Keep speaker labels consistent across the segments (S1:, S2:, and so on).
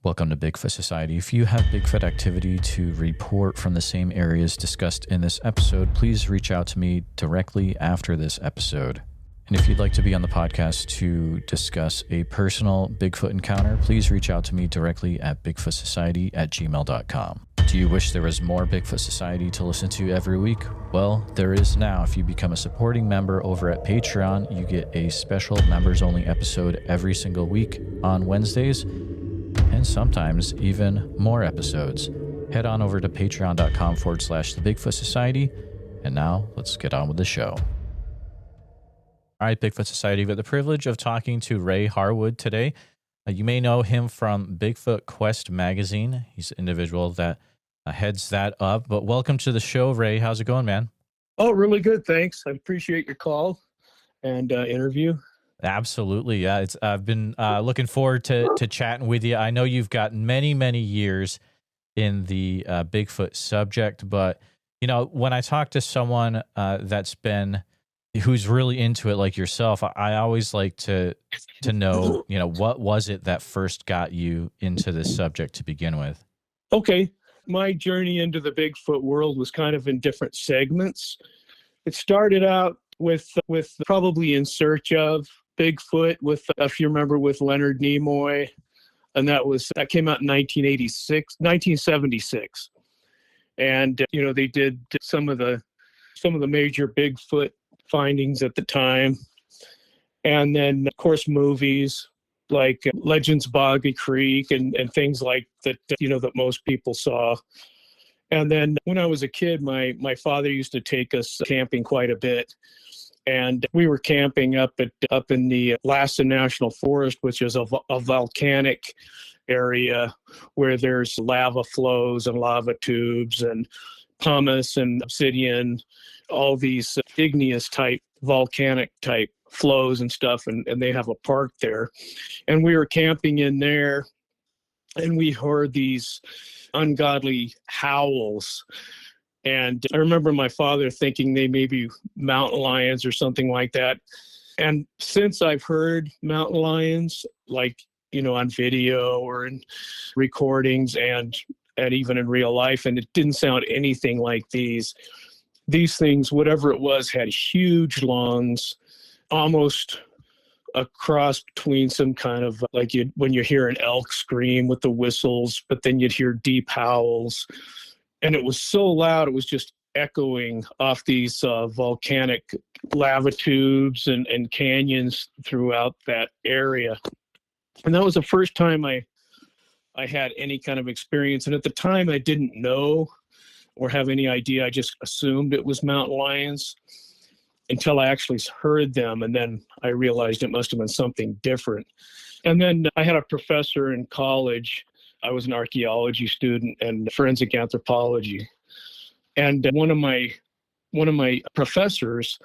S1: Welcome to Bigfoot Society. If you have Bigfoot activity to report from the same areas discussed in this episode, please reach out to me directly after this episode. And if you'd like to be on the podcast to discuss a personal Bigfoot encounter, please reach out to me directly at bigfootsociety@gmail.com. Do you wish there was more Bigfoot Society to listen to every week? Well, there is now. If you become a supporting member over at Patreon, you get a special members-only episode every single week on Wednesdays, and sometimes even more episodes. Head on over to patreon.com/the Bigfoot Society. And now let's get on with the show. All right, Bigfoot Society, we have the privilege of talking to Ray Harwood today. You may know him from Bigfoot Quest Magazine. He's an individual that heads that up. But welcome to the show, Ray. How's it going, man?
S2: Oh, really good. Thanks. I appreciate your call and interview.
S1: Absolutely. Yeah. I've been looking forward to chatting with you. I know you've got many, many years in the Bigfoot subject, but you know, when I talk to someone who's really into it like yourself, I always like to know, you know, what was it that first got you into this subject to begin with?
S2: Okay. My journey into the Bigfoot world was kind of in different segments. It started out with probably In Search of Bigfoot with, if you remember, with Leonard Nimoy. And that came out in 1976. And, you know, they did some of the major Bigfoot findings at the time. And then, of course, movies like Legends Boggy Creek and things like that, you know, that most people saw. And then when I was a kid, my father used to take us camping quite a bit. And we were camping up in the Lassen National Forest, which is a volcanic area where there's lava flows and lava tubes and pumice and obsidian, all these igneous type, volcanic type flows and stuff. And they have a park there. And we were camping in there and we heard these ungodly howls. And I remember my father thinking they may be mountain lions or something like that. And since I've heard mountain lions, like, you know, on video or in recordings and even in real life, and it didn't sound anything like these things, whatever it was, had huge lungs, almost a cross between some kind of like when you hear an elk scream with the whistles, but then you'd hear deep howls. And it was so loud, it was just echoing off these volcanic lava tubes and canyons throughout that area. And that was the first time I had any kind of experience. And at the time, I didn't know or have any idea. I just assumed it was mountain lions until I actually heard them. And then I realized it must have been something different. And then I had a professor in college. I was an archaeology student and forensic anthropology. And one of my professors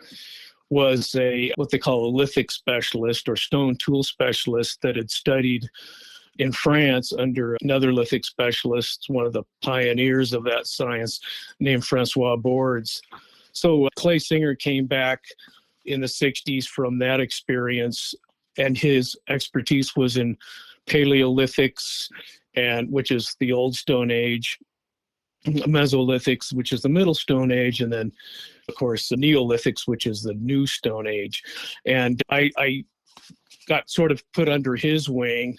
S2: was what they call a lithic specialist or stone tool specialist that had studied in France under another lithic specialist, one of the pioneers of that science, named Francois Bordes. So Clay Singer came back in the 60s from that experience, and his expertise was in Paleolithics, which is the Old Stone Age, Mesolithics, which is the Middle Stone Age, and then, of course, the Neolithics, which is the New Stone Age. And I got sort of put under his wing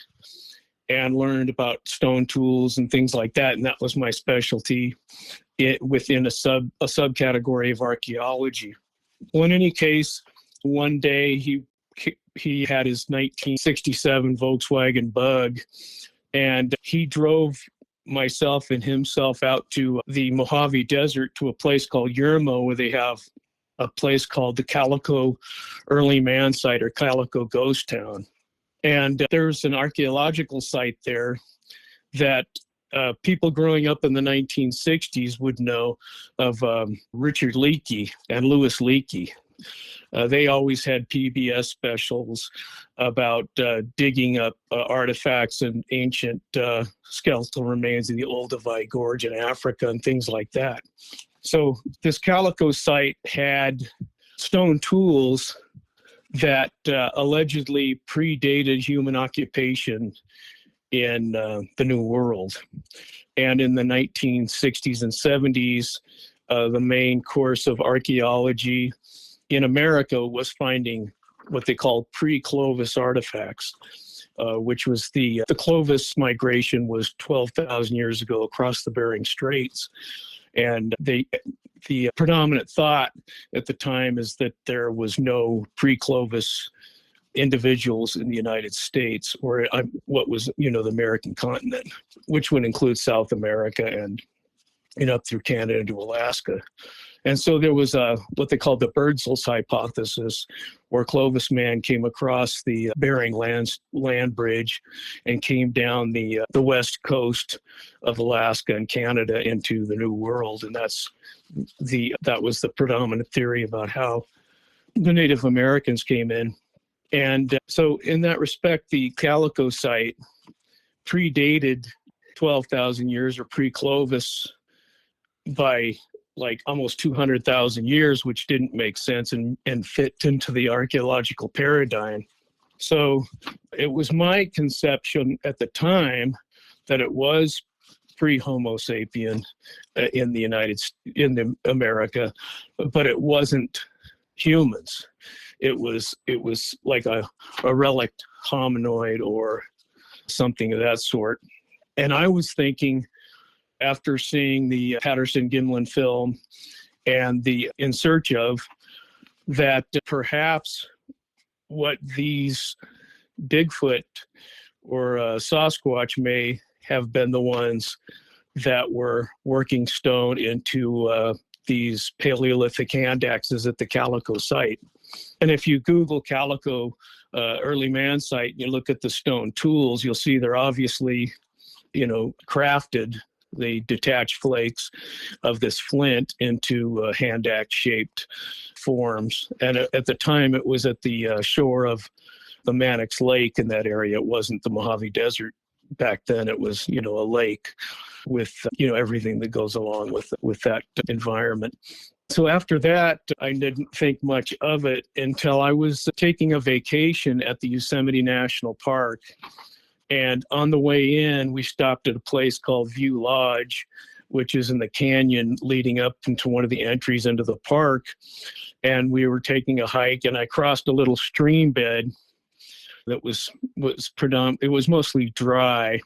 S2: and learned about stone tools and things like that, and that was my specialty within a subcategory of archaeology. Well, in any case, one day he had his 1967 Volkswagen Bug, and he drove myself and himself out to the Mojave Desert to a place called Yermo, where they have a place called the Calico Early Man Site or Calico Ghost Town. And there's an archaeological site there that people growing up in the 1960s would know of Richard Leakey and Louis Leakey. They always had PBS specials about digging up artifacts and ancient skeletal remains in the Olduvai Gorge in Africa and things like that. So this Calico site had stone tools that allegedly predated human occupation in the New World. And in the 1960s and 70s, the main course of archaeology in America was finding what they called pre-Clovis artifacts, which was the Clovis migration was 12,000 years ago across the Bering Straits. And the predominant thought at the time is that there was no pre-Clovis individuals in the United States, or what was, the American continent, which would include South America and up through Canada to Alaska. And so there was what they called the Birdsall's hypothesis, where Clovis man came across the Bering land bridge and came down the west coast of Alaska and Canada into the New World. And that was the predominant theory about how the Native Americans came in. And so in that respect, the Calico site predated 12,000 years or pre-Clovis by like almost 200,000 years, which didn't make sense and fit into the archaeological paradigm. So it was my conception at the time that it was pre-Homo sapien in America, but it wasn't humans. It was like a relict hominoid or something of that sort. And I was thinking, after seeing the Patterson-Gimlin film and the In Search Of, that perhaps what these Bigfoot or Sasquatch may have been the ones that were working stone into these Paleolithic hand axes at the Calico site. And if you Google Calico early man site, and you look at the stone tools, you'll see they're obviously, crafted. They detach flakes of this flint into hand axe shaped forms. And at the time, it was at the shore of the Mannix Lake in that area. It wasn't the Mojave Desert. Back then, it was, a lake with, everything that goes along with that environment. So after that, I didn't think much of it until I was taking a vacation at the Yosemite National Park. And on the way in, we stopped at a place called View Lodge, which is in the canyon leading up into one of the entries into the park. And we were taking a hike, and I crossed a little stream bed that was it was mostly dry.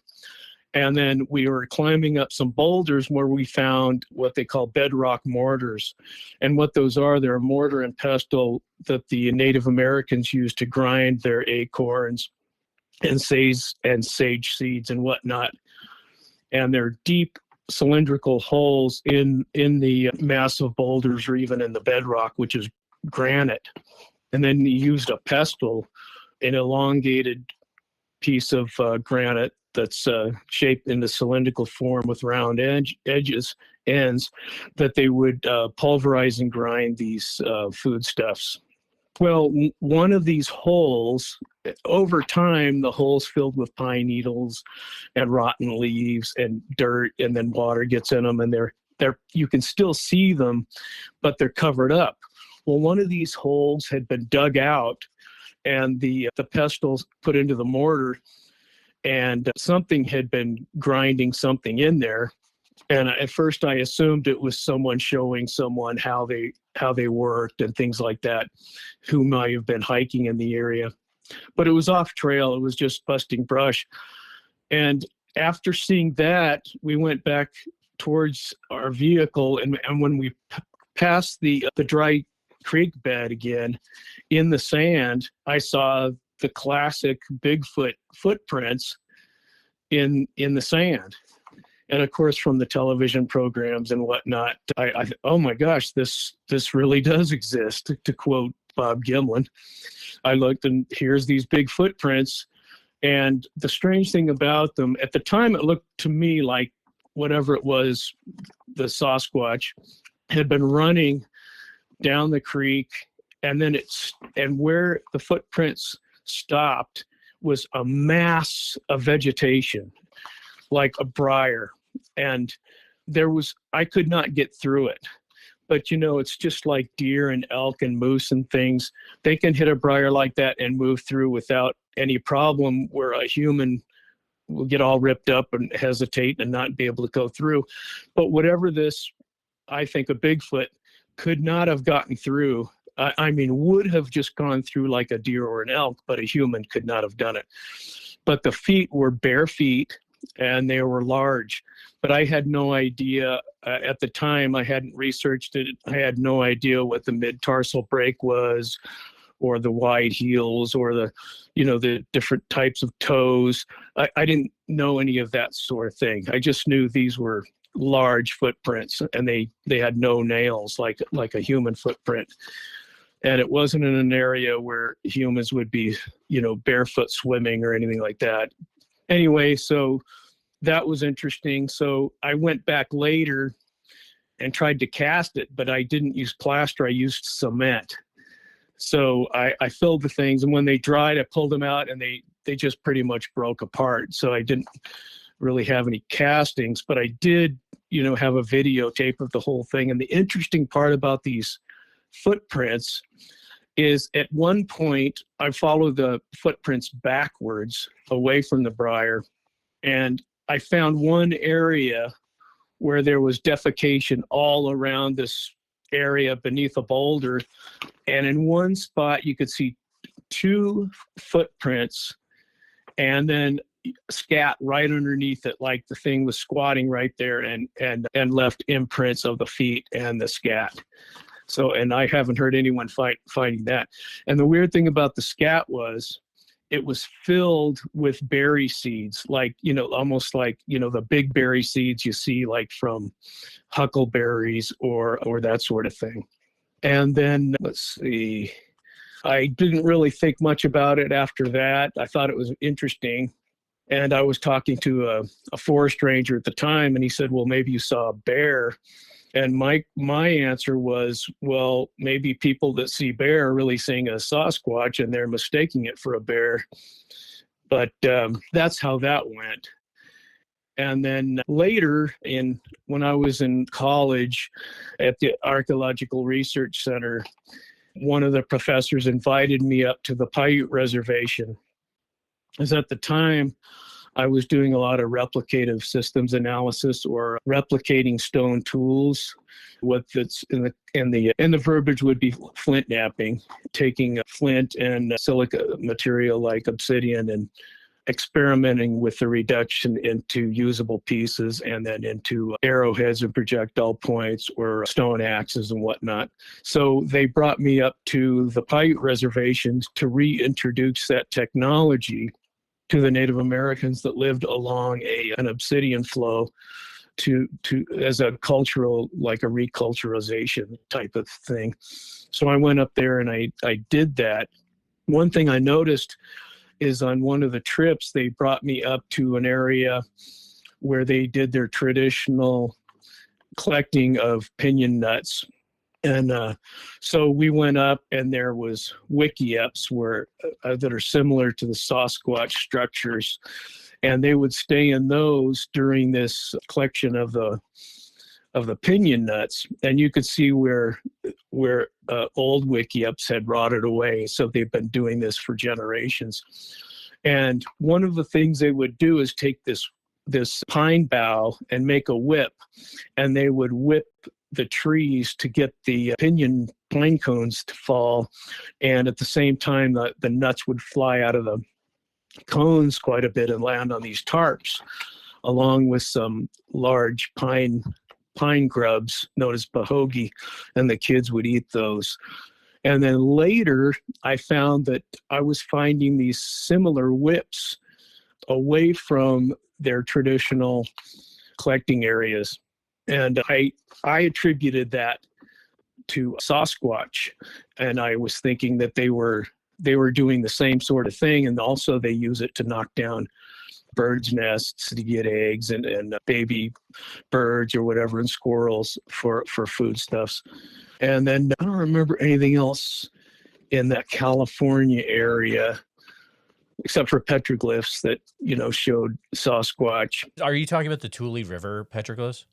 S2: And then we were climbing up some boulders where we found what they call bedrock mortars. And what those are, they're a mortar and pestle that the Native Americans used to grind their acorns and sage seeds and whatnot. And they're deep cylindrical holes in the massive boulders or even in the bedrock, which is granite. And then you used a pestle, an elongated piece of granite that's shaped in the cylindrical form with round ends, that they would pulverize and grind these foodstuffs. Well, one of these holes, over time, the hole's filled with pine needles and rotten leaves and dirt, and then water gets in them, and they're you can still see them, but they're covered up. Well, one of these holes had been dug out, and the pestles put into the mortar, and something had been grinding something in there. And at first I assumed it was someone showing someone how they worked and things like that, who might have been hiking in the area. But it was off trail. It was just busting brush. And after seeing that, we went back towards our vehicle. And when we passed the dry creek bed again in the sand, I saw the classic Bigfoot footprints in the sand. And of course, from the television programs and whatnot, I oh my gosh, this really does exist, to quote Bob Gimlin. I looked, and here's these big footprints. And the strange thing about them, at the time, it looked to me like whatever it was, the Sasquatch had been running down the creek, and then and where the footprints stopped was a mass of vegetation, like a briar. And I could not get through it. But, it's just like deer and elk and moose and things. They can hit a briar like that and move through without any problem, where a human will get all ripped up and hesitate and not be able to go through. But whatever this, I think a Bigfoot could not have gotten through. I mean, would have just gone through like a deer or an elk, but a human could not have done it. But the feet were bare feet and they were large. But I had no idea at the time. I hadn't researched it. I had no idea what the mid-tarsal break was, or the wide heels, or the different types of toes. I didn't know any of that sort of thing. I just knew these were large footprints, and they had no nails like a human footprint. And it wasn't in an area where humans would be, barefoot swimming or anything like that. Anyway, so that was interesting. So I went back later and tried to cast it, but I didn't use plaster. I used cement. So I filled the things, and when they dried, I pulled them out, and they just pretty much broke apart. So I didn't really have any castings, but I did, have a videotape of the whole thing. And the interesting part about these footprints is at one point I followed the footprints backwards away from the briar, and I found one area where there was defecation all around this area beneath a boulder, and in one spot you could see 2 footprints and then scat right underneath it, like the thing was squatting right there and left imprints of the feet and the scat. So, and I haven't heard anyone finding that. And the weird thing about the scat was it was filled with berry seeds, like, almost like, the big berry seeds you see like from huckleberries or that sort of thing. And then let's see, I didn't really think much about it after that. I thought it was interesting. And I was talking to a forest ranger at the time, and he said, well, maybe you saw a bear. And my answer was, well, maybe people that see bear are really seeing a Sasquatch and they're mistaking it for a bear. But that's how that went. And then later, when I was in college at the Archaeological Research Center, one of the professors invited me up to the Paiute Reservation. Because at the time, I was doing a lot of replicative systems analysis, or replicating stone tools. What that's in the verbiage would be flint knapping, taking flint and silica material like obsidian and experimenting with the reduction into usable pieces and then into arrowheads and projectile points or stone axes and whatnot. So they brought me up to the Paiute reservations to reintroduce that technology to the Native Americans that lived along an obsidian flow to as a cultural, like a reculturalization type of thing. So I went up there and I did that. One thing I noticed is on one of the trips, they brought me up to an area where they did their traditional collecting of pinyon nuts. And so we went up, and there was wickiups that are similar to the Sasquatch structures, and they would stay in those during this collection of the pinyon nuts, and you could see where old wickiups had rotted away. So they've been doing this for generations. And one of the things they would do is take this pine bough and make a whip, and they would whip the trees to get the pine cones to fall, and at the same time the nuts would fly out of the cones quite a bit and land on these tarps, along with some large pine grubs known as bahogi, and the kids would eat those. And then later I found that I was finding these similar whips away from their traditional collecting areas. And I attributed that to Sasquatch, and I was thinking that they were doing the same sort of thing, and also they use it to knock down birds' nests to get eggs and baby birds or whatever, and squirrels for foodstuffs. And then I don't remember anything else in that California area except for petroglyphs that showed Sasquatch.
S1: Are you talking about the Tule River petroglyphs?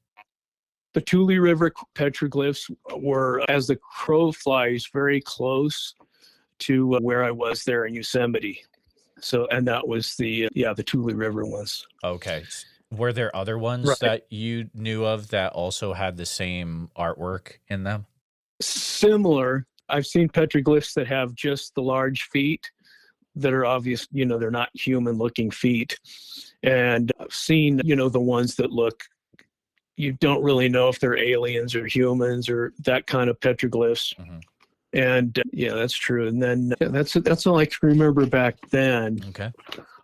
S2: The Tule River petroglyphs were, as the crow flies, very close to where I was there in Yosemite. So, and that was the Tule River ones.
S1: Okay. Were there other ones
S2: Right.
S1: that you knew of that also had the same artwork in them?
S2: Similar. I've seen petroglyphs that have just the large feet that are obvious, they're not human looking feet. And I've seen, the ones that look, you don't really know if they're aliens or humans or that kind of petroglyphs.
S1: Mm-hmm.
S2: And yeah, that's true. And then that's all I can remember back then.
S1: Okay.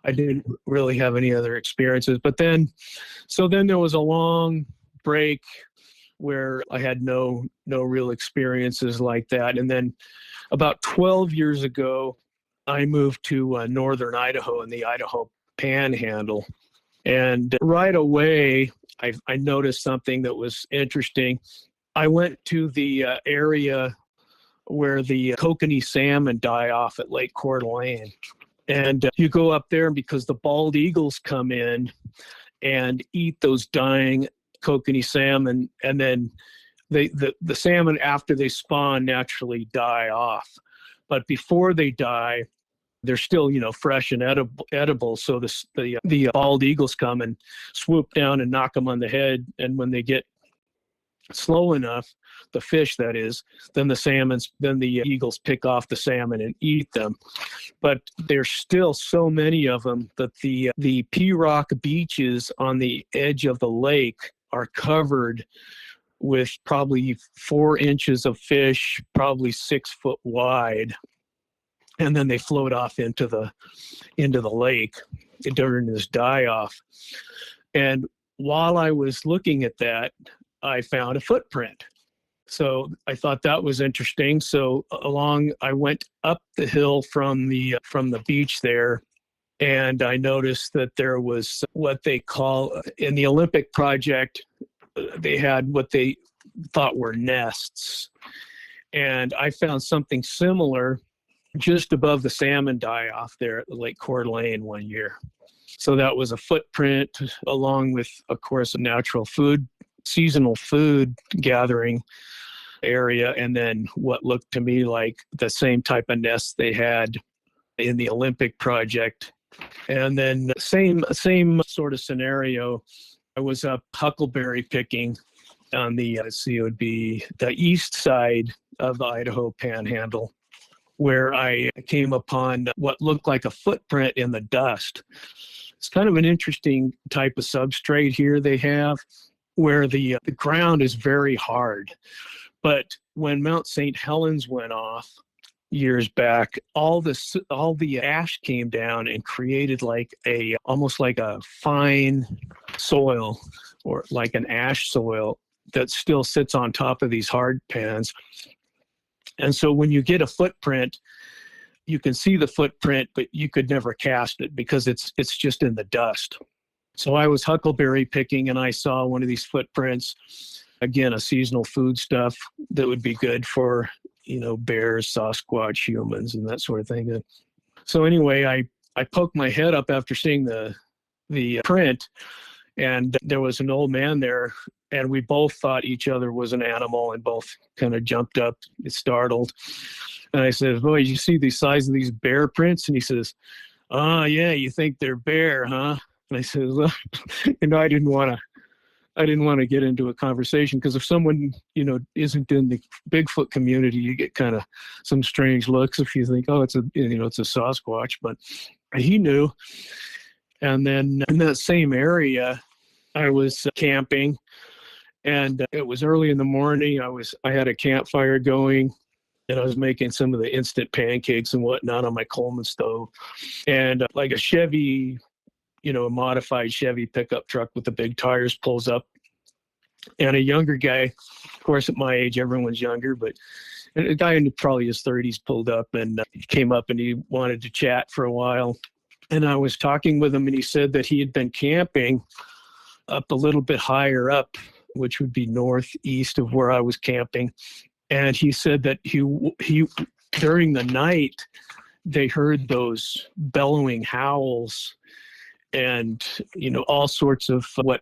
S2: I didn't really have any other experiences. But then there was a long break where I had no real experiences like that. And then about 12 years ago, I moved to northern Idaho in the Idaho Panhandle. And right away, I noticed something that was interesting. I went to the area where the kokanee salmon die off at Lake Coeur d'Alene. And you go up there because the bald eagles come in and eat those dying kokanee salmon, and then the salmon, after they spawn, naturally die off. But before they die, they're still fresh and edible. So the bald eagles come and swoop down and knock them on the head, and when they get slow enough, the fish that is, then the eagles pick off the salmon and eat them. But there's still so many of them that the P-rock beaches on the edge of the lake are covered with probably 4 inches of fish, probably 6 foot wide. And then they float off into the lake during this die-off. And while I was looking at that, I found a footprint. So I thought that was interesting. So I went up the hill from the beach there, and I noticed that there was what they call in the Olympic project, they had what they thought were nests. And I found something similar just above the salmon die-off there at Lake Coeur d'Alene one year. So that was a footprint along with, of course, a seasonal food gathering area, and then what looked to me like the same type of nest they had in the Olympic project. And then same sort of scenario. I was up huckleberry picking on it would be the east side of the Idaho Panhandle, where I came upon what looked like a footprint in the dust. It's kind of an interesting type of substrate here they have, where the ground is very hard. But when Mount St. Helens went off years back, all the ash came down and created almost like a fine soil, or like an ash soil that still sits on top of these hard pans. And so when you get a footprint, you can see the footprint, but you could never cast it because it's just in the dust. So I was huckleberry picking, and I saw one of these footprints. Again, a seasonal food stuff that would be good for, bears, Sasquatch, humans, and that sort of thing. So anyway, I poked my head up after seeing the print, and there was an old man there, and we both thought each other was an animal and both kind of jumped up, startled. And I said, "Boy, you see the size of these bear prints?" And he says, "Oh, yeah, you think they're bear, huh?" And I said, "Well," I didn't want to get into a conversation, because if someone, isn't in the Bigfoot community, you get kind of some strange looks if you think, "Oh, it's a Sasquatch." But he knew. And then in that same area, I was camping, and it was early in the morning. I had a campfire going, and I was making some of the instant pancakes and whatnot on my Coleman stove. And like a Chevy, a modified Chevy pickup truck with the big tires pulls up, and a younger guy, of course, at my age, everyone's younger, but a guy in probably his 30s pulled up, and he came up and he wanted to chat for a while. And I was talking with him, and he said that he had been camping up a little bit higher up, which would be northeast of where I was camping. And he said that he during the night, they heard those bellowing howls and, all sorts of what,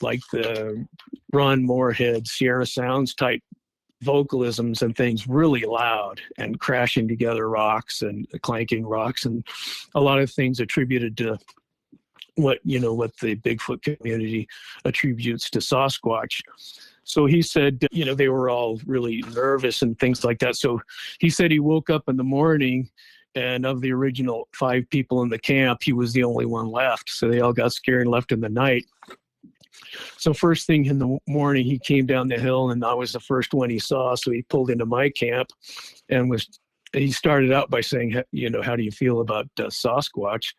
S2: like the Ron Moorhead, Sierra Sounds type vocalisms and things really loud and crashing together rocks and clanking rocks and a lot of things attributed to what the Bigfoot community attributes to Sasquatch. So he said, they were all really nervous and things like that. So he said he woke up in the morning, and of the original 5 people in the camp, he was the only one left. So they all got scared and left in the night. So first thing in the morning, he came down the hill, and I was the first one he saw. So he pulled into my camp, and he started out by saying, how do you feel about Sasquatch?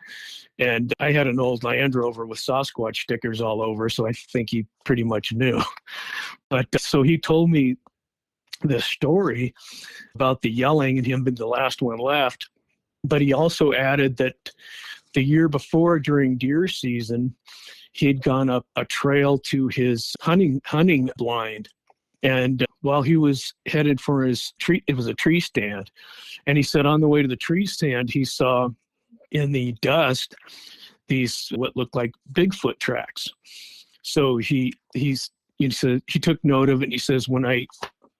S2: And I had an old Land Rover with Sasquatch stickers all over, so I think he pretty much knew. But so he told me the story about the yelling and him being the last one left. But he also added that the year before, during deer season, he'd gone up a trail to his hunting blind. And while he was headed for his tree, it was a tree stand. And he said on the way to the tree stand, he saw in the dust these what looked like Bigfoot tracks. So he said he took note of it. And he says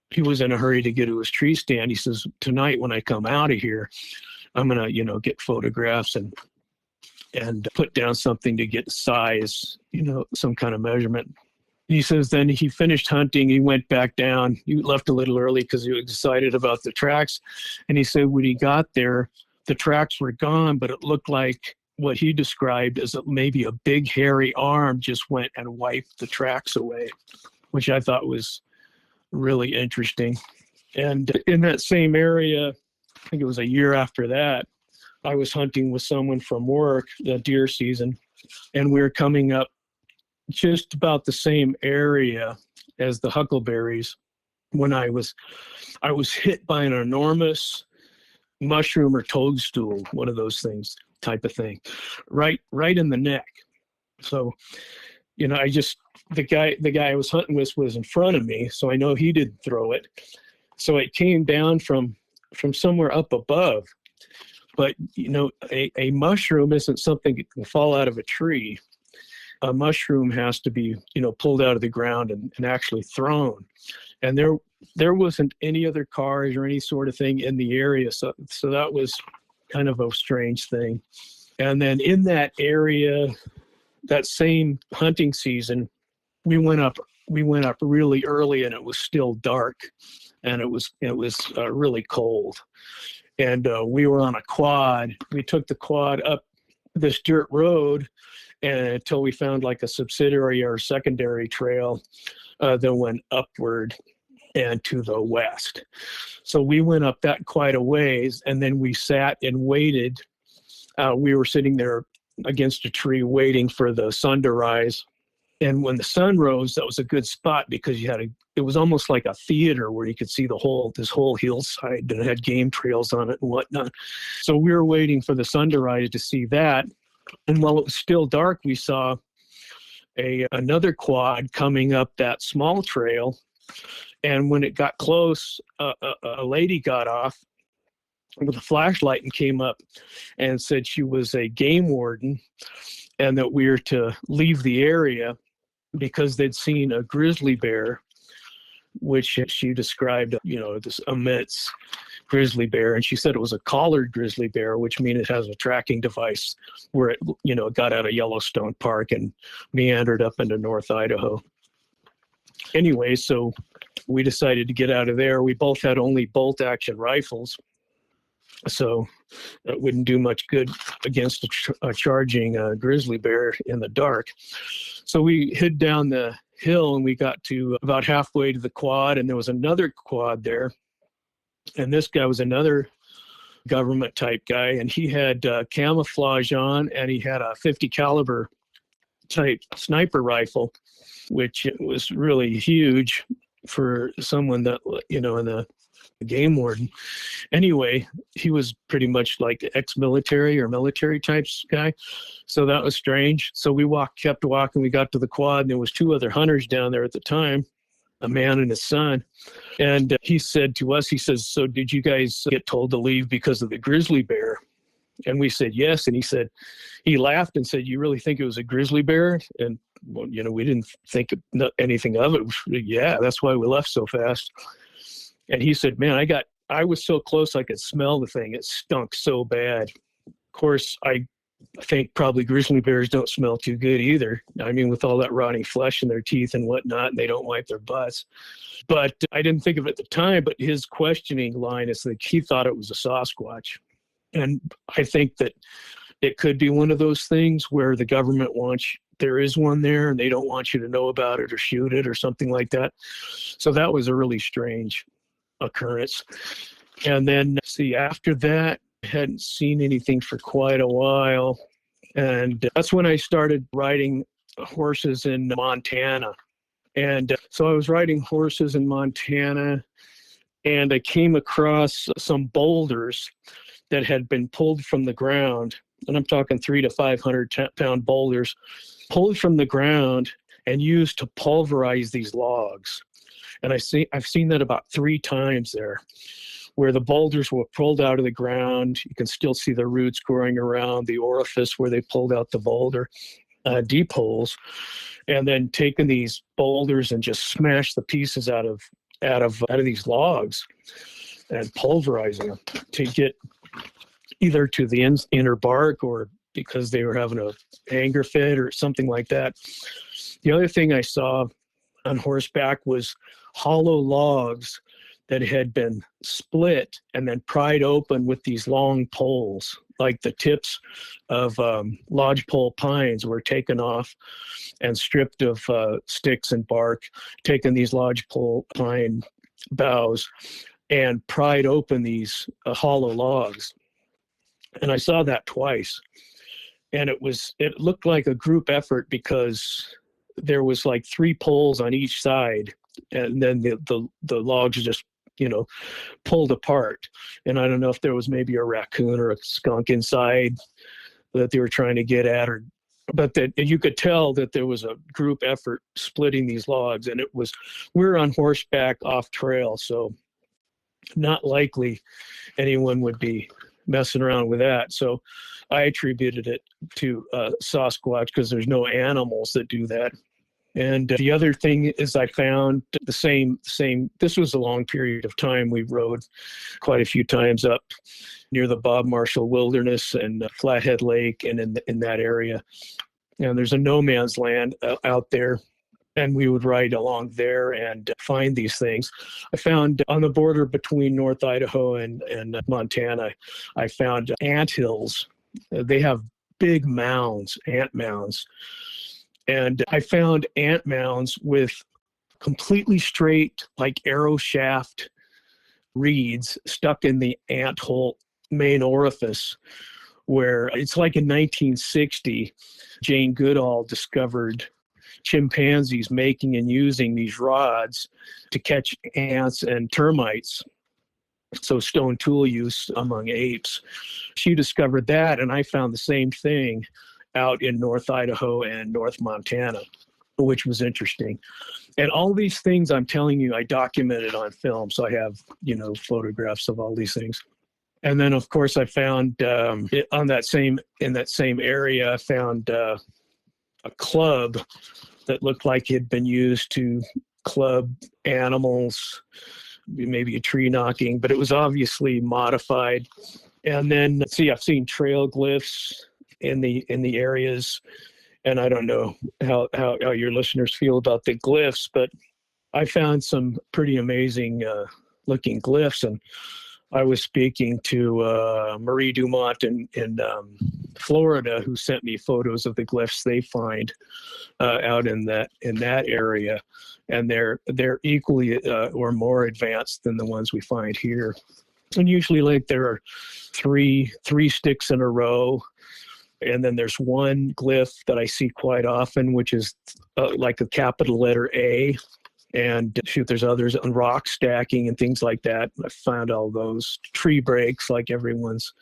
S2: he was in a hurry to get to his tree stand. He says, tonight when I come out of here, I'm gonna get photographs and put down something to get size, some kind of measurement. He says then he finished hunting. He went back down. He left a little early because he was excited about the tracks. And he said when he got there, the tracks were gone, but it looked like what he described as maybe a big hairy arm just went and wiped the tracks away, which I thought was really interesting. And in that same area, I think it was a year after that, I was hunting with someone from work, the deer season, and we were coming up just about the same area as the huckleberries when I was hit by an enormous mushroom or toadstool, one of those things type of thing, right in the neck. So, the guy I was hunting with was in front of me, so I know he didn't throw it. So it came down from somewhere up above. But, a mushroom isn't something that can fall out of a tree. A mushroom has to be, pulled out of the ground and actually thrown. And there wasn't any other cars or any sort of thing in the area. So that was kind of a strange thing. And then in that area, that same hunting season, we went up really early, and it was still dark, and it was really cold. And we were on a quad. We took the quad up this dirt road until we found like a subsidiary or secondary trail that went upward and to the west. So we went up that quite a ways, and then we sat and waited. We were sitting there against a tree waiting for the sun to rise. And when the sun rose, that was a good spot because it was almost like a theater where you could see this whole hillside, and it had game trails on it and whatnot. So we were waiting for the sun to rise to see that. And while it was still dark, we saw another quad coming up that small trail. And when it got close, a lady got off with a flashlight and came up and said she was a game warden and that we were to leave the area because they'd seen a grizzly bear, which she described, this immense grizzly bear. And she said it was a collared grizzly bear, which means it has a tracking device where it got out of Yellowstone Park and meandered up into North Idaho. Anyway, so we decided to get out of there. We both had only bolt action rifles, so it wouldn't do much good against a charging grizzly bear in the dark. So we hid down the hill, and we got to about halfway to the quad, and there was another quad there. And this guy was another government type guy, and he had camouflage on, and he had a 50 caliber type sniper rifle, which was really huge for someone that, in the game warden. Anyway, he was pretty much like ex-military or military types guy. So that was strange. So we kept walking. We got to the quad, and there was 2 other hunters down there at the time, a man and his son. And he said to us, he says, "So did you guys get told to leave because of the grizzly bear?" And we said, yes. And he laughed and said, "You really think it was a grizzly bear?" And, well, we didn't think anything of it. Yeah, that's why we left so fast. And he said, man, I was so close I could smell the thing. It stunk so bad. Of course, I think probably grizzly bears don't smell too good either. I mean, with all that rotting flesh in their teeth and whatnot, and they don't wipe their butts. But I didn't think of it at the time, but his questioning line is that he thought it was a Sasquatch. And I think that it could be one of those things where the government there is one there and they don't want you to know about it or shoot it or something like that. So that was a really strange occurrence. And then, after that, I hadn't seen anything for quite a while. And that's when I started riding horses in Montana. And so I was riding horses in Montana, and I came across some boulders that had been pulled from the ground. And I'm talking 300 to 500 pound boulders pulled from the ground and used to pulverize these logs. And I've seen that about 3 times there, where the boulders were pulled out of the ground. You can still see the roots growing around the orifice where they pulled out the boulder, deep holes, and then taken these boulders and just smashed the pieces out of these logs and pulverizing them to get either to the inner bark or because they were having a anger fit or something like that. The other thing I saw on horseback was hollow logs that had been split and then pried open with these long poles, like the tips of lodgepole pines were taken off and stripped of sticks and bark, taken these lodgepole pine boughs and pried open these hollow logs. And I saw that twice. And it looked like a group effort because there was like 3 poles on each side, and then the logs just, pulled apart. And I don't know if there was maybe a raccoon or a skunk inside that they were trying to get at, but that you could tell that there was a group effort splitting these logs. And we're on horseback off trail, so not likely anyone would be messing around with that. So I attributed it to Sasquatch because there's no animals that do that. And the other thing is I found the same, this was a long period of time. We rode quite a few times up near the Bob Marshall Wilderness and Flathead Lake and in that area. And there's a no man's land out there. And we would ride along there and find these things. I found on the border between North Idaho and Montana, I found ant hills. They have big mounds, ant mounds. And I found ant mounds with completely straight, like arrow shaft reeds stuck in the ant hole main orifice, where it's like in 1960, Jane Goodall discovered chimpanzees making and using these rods to catch ants and termites. So stone tool use among apes. She discovered that, and I found the same thing out in North Idaho and North Montana, which was interesting. And all these things I'm telling you, I documented on film. So I have, photographs of all these things. And then, of course, I found in that same area, I found a club that looked like it had been used to club animals, maybe a tree knocking, but it was obviously modified. And then, I've seen trail glyphs in the areas, and I don't know how your listeners feel about the glyphs, but I found some pretty amazing looking glyphs. And I was speaking to Marie Dumont in Florida, who sent me photos of the glyphs they find out in that area, and they're equally or more advanced than the ones we find here. And usually, like, there are three sticks in a row, and then there's one glyph that I see quite often, which is like a capital letter A. And there's others on rock stacking and things like that. I found all those tree breaks like everyone's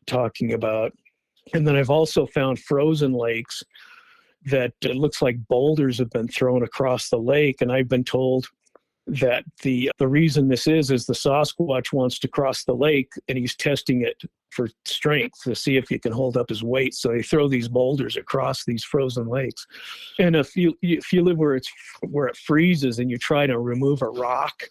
S2: talking about. And then I've also found frozen lakes that it looks like boulders have been thrown across the lake. And I've been told that the reason this is the Sasquatch wants to cross the lake, and he's testing it for strength to see if he can hold up his weight. So they throw these boulders across these frozen lakes. And if you live where it freezes and you try to remove a rock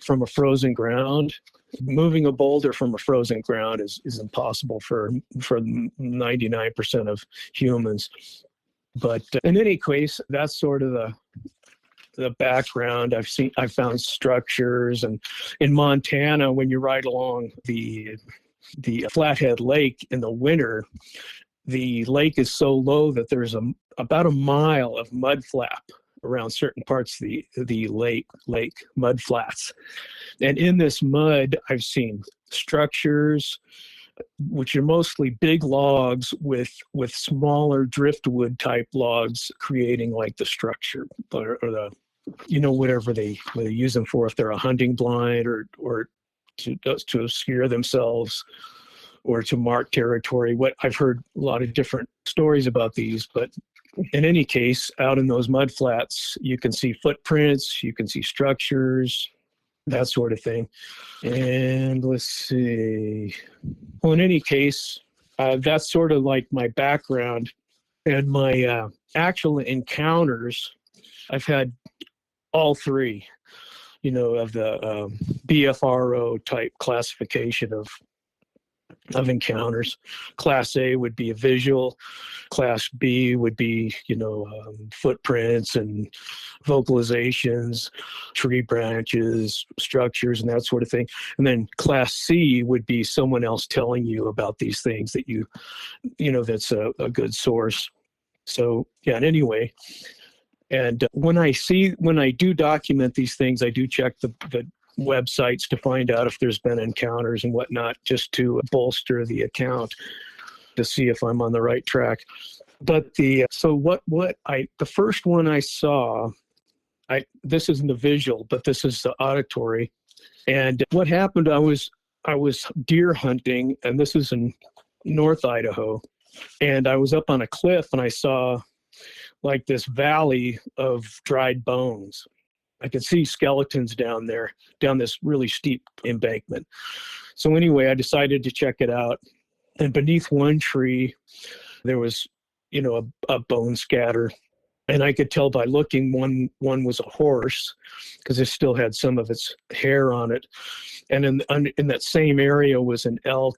S2: from a frozen ground, moving a boulder from a frozen ground is impossible for 99% of humans. But in any case, that's sort of the background. I've found structures, and in Montana, when you ride along the Flathead Lake in the winter, the lake is so low that there's about a mile of mud flap around certain parts of the lake mud flats. And in this mud, I've seen structures, which are mostly big logs with smaller driftwood type logs creating like the structure or the, whatever they use them for, if they're a hunting blind or to obscure themselves or to mark territory. What I've heard a lot of different stories about these, but in any case, out in those mud flats, you can see footprints, you can see structures, that sort of thing. And let's see. Well, in any case, that's sort of like my background and my actual encounters. I've had all three, of the BFRO type classification of encounters. Class A would be a visual. Class B would be, footprints and vocalizations, tree branches, structures, and that sort of thing. And then Class C would be someone else telling you about these things that that's a good source. So, yeah, and anyway, and when I do document these things, I do check the websites to find out if there's been encounters and whatnot, just to bolster the account to see if I'm on the right track. But the first one I saw, this isn't the visual, but this is the auditory. And what happened, I was deer hunting, and this is in North Idaho, and I was up on a cliff and I saw like this valley of dried bones. I could see skeletons down there, down this really steep embankment. So anyway, I decided to check it out. And beneath one tree, there was, a bone scatter. And I could tell by looking, one was a horse, because it still had some of its hair on it. And in that same area was an elk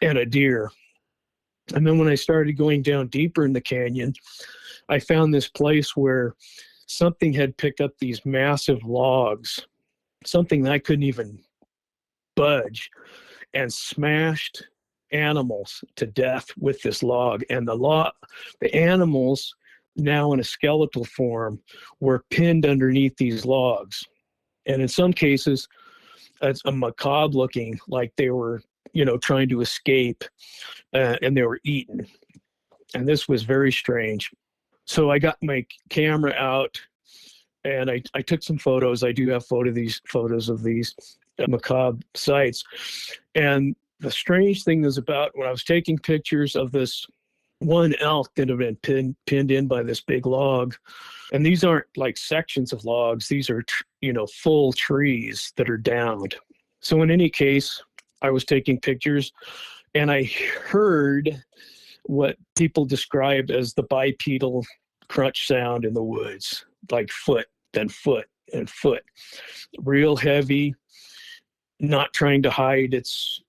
S2: and a deer. And then when I started going down deeper in the canyon, I found this place where something had picked up these massive logs, something that I couldn't even budge, and smashed animals to death with this log. And the animals, now in a skeletal form, were pinned underneath these logs. And in some cases, it's a macabre looking, like they were, trying to escape, and they were eaten. And this was very strange. So I got my camera out and I took some photos. I do have photos of these macabre sites. And the strange thing is about when I was taking pictures of this one elk that had been pinned in by this big log, and these aren't like sections of logs. These are, full trees that are downed. So in any case, I was taking pictures and I heard what people describe as the bipedal crunch sound in the woods, like foot, then foot, and foot. Real heavy, not trying to hide, it's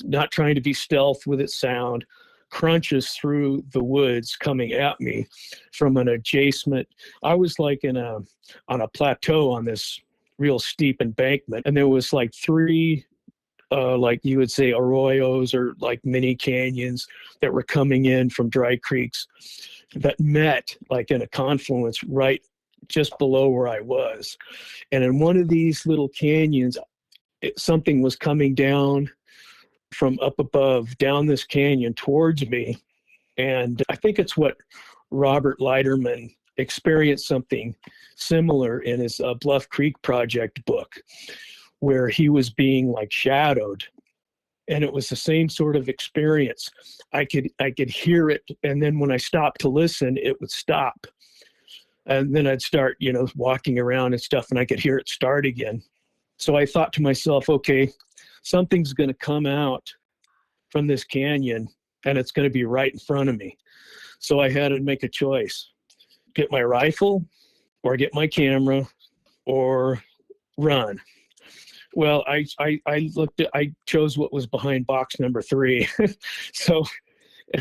S2: not trying to be stealth with its sound, crunches through the woods coming at me from an adjacent. I was like on a plateau on this real steep embankment, and there was like three like you would say arroyos or like mini canyons that were coming in from dry creeks that met like in a confluence right just below where I was. And in one of these little canyons, something was coming down from up above down this canyon towards me. And I think it's what Robert Leiderman experienced something similar in his Bluff Creek Project book, where he was being like shadowed. And it was the same sort of experience. I could hear it. And then when I stopped to listen, it would stop. And then I'd start, walking around and stuff, and I could hear it start again. So I thought to myself, okay, something's going to come out from this canyon, and it's going to be right in front of me. So I had to make a choice: get my rifle, or get my camera, or run. Well, I chose what was behind box number 3. So,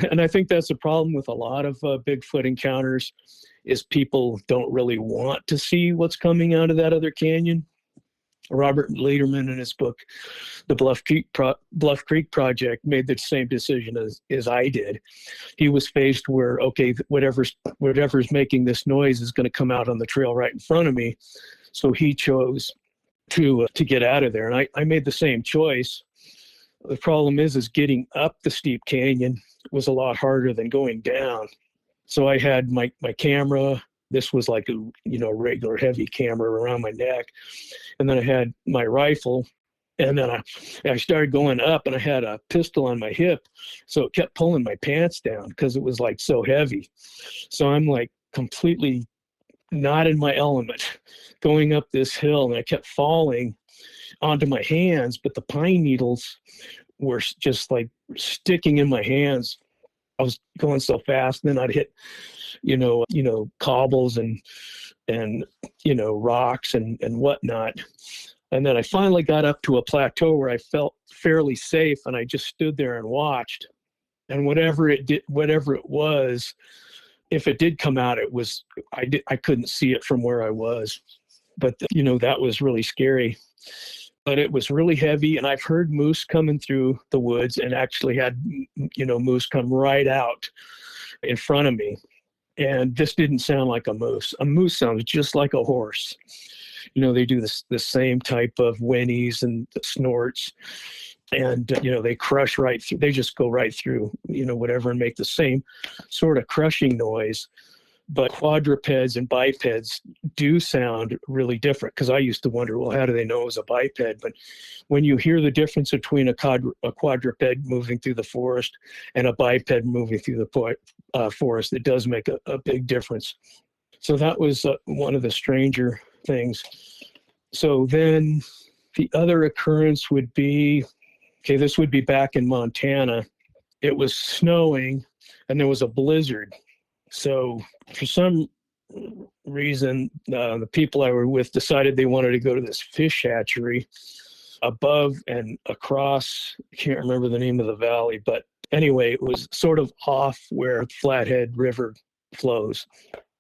S2: and I think that's a problem with a lot of Bigfoot encounters, is people don't really want to see what's coming out of that other canyon. Robert Lederman, in his book, The Bluff Creek Project, made the same decision as I did. He was faced where, okay, whatever's making this noise is going to come out on the trail right in front of me. So he chose to get out of there. And I made the same choice. The problem is getting up the steep canyon was a lot harder than going down. So I had my camera. This was like a regular heavy camera around my neck. And then I had my rifle. And then I started going up, and I had a pistol on my hip. So it kept pulling my pants down because it was like so heavy. So I'm like completely not in my element going up this hill, and I kept falling onto my hands, but the pine needles were just like sticking in my hands. I was going so fast, and then I'd hit cobbles and rocks and whatnot. And then I finally got up to a plateau where I felt fairly safe, and I just stood there and watched. And whatever it was, if it did come out, I couldn't see it from where I was. But that was really scary. But it was really heavy, and I've heard moose coming through the woods, and actually had moose come right out in front of me. And this didn't sound like a moose. A moose sounds just like a horse. They do the same type of whinnies and snorts, and they crush right through. They just go right through whatever and make the same sort of crushing noise. But quadrupeds and bipeds do sound really different, because I used to wonder, well, how do they know it was a biped? But when you hear the difference between a quadruped moving through the forest and a biped moving through the forest, it does make a big difference. So that was one of the stranger things. So then the other occurrence would be, this would be back in Montana. It was snowing, and there was a blizzard. So for some reason, the people I were with decided they wanted to go to this fish hatchery above and across. I can't remember the name of the valley, but anyway, it was sort of off where Flathead River flows.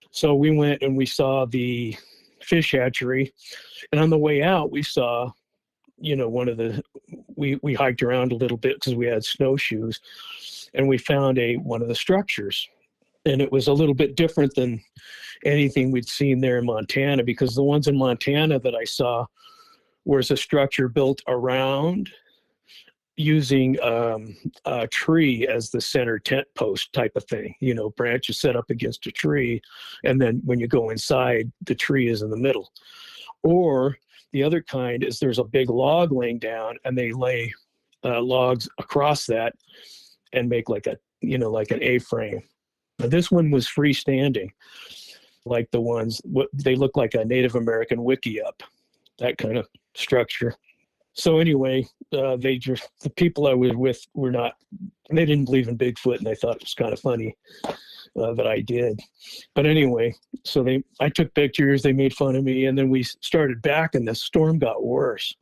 S2: So we went and we saw the fish hatchery, and on the way out, we saw, we hiked around a little bit because we had snowshoes, and we found one of the structures. And it was a little bit different than anything we'd seen there in Montana, because the ones in Montana that I saw was a structure built around using a tree as the center tent post type of thing. Branches set up against a tree, and then when you go inside, the tree is in the middle. Or the other kind is there's a big log laying down, and they lay logs across that and make like an A-frame. This one was freestanding, like the ones, they look like a Native American wickiup, that kind of structure. So anyway, the people I was with they didn't believe in Bigfoot, and they thought it was kind of funny that I did. But anyway, so I took pictures, they made fun of me, and then we started back, and the storm got worse.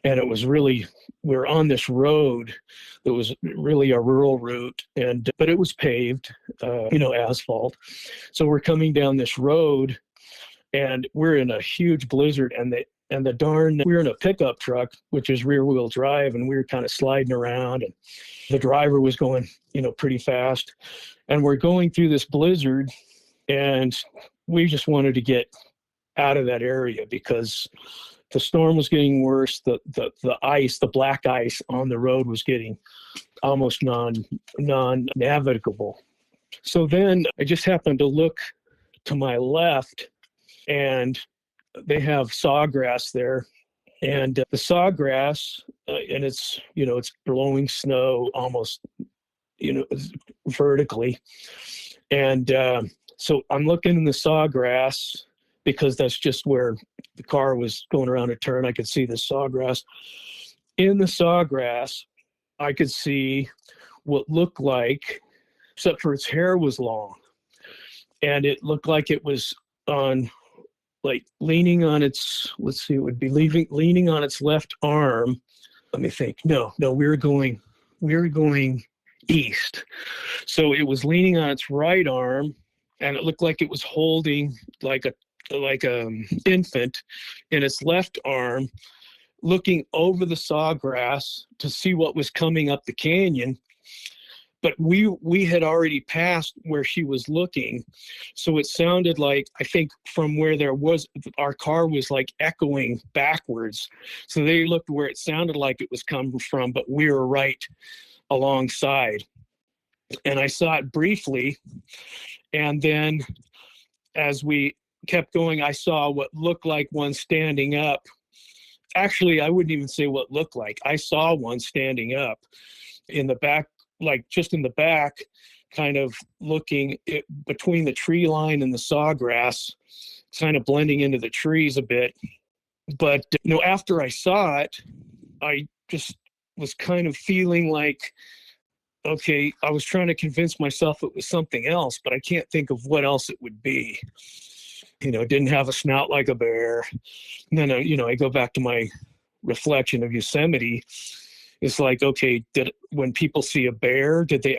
S2: And it was really, we were on this road that was really a rural route, but it was paved, asphalt. So we're coming down this road, and we're in a huge blizzard, and we were in a pickup truck, which is rear wheel drive, and we were kind of sliding around, and the driver was going, pretty fast. And we're going through this blizzard, and we just wanted to get out of that area because the storm was getting worse. The ice, the black ice on the road was getting almost non-navigable. So then I just happened to look to my left, and they have sawgrass there. And the sawgrass, and it's blowing snow almost, vertically. And So I'm looking in the sawgrass because that's just where the car was going around a turn. I could see the sawgrass. In the sawgrass, I could see what looked like, except for its hair was long. And it looked like it was on, like leaning on its, let's see, it would be leaning on its left arm. Let me think. No, we were going east. So it was leaning on its right arm, and it looked like it was holding like a infant in its left arm, looking over the sawgrass to see what was coming up the canyon. But we had already passed where she was looking, so it sounded like, I think from where there was, our car was like echoing backwards. So they looked where it sounded like it was coming from, but we were right alongside. And I saw it briefly, and then as we kept going, I saw what looked like one standing up. Actually, I wouldn't even say what looked like. I saw one standing up in the back, like just in the back, kind of looking between the tree line and the sawgrass, kind of blending into the trees a bit. But after I saw it, I just was kind of feeling like, okay, I was trying to convince myself it was something else, but I can't think of what else it would be. It didn't have a snout like a bear. And then, I go back to my reflection of Yosemite. It's like, okay, when people see a bear, did they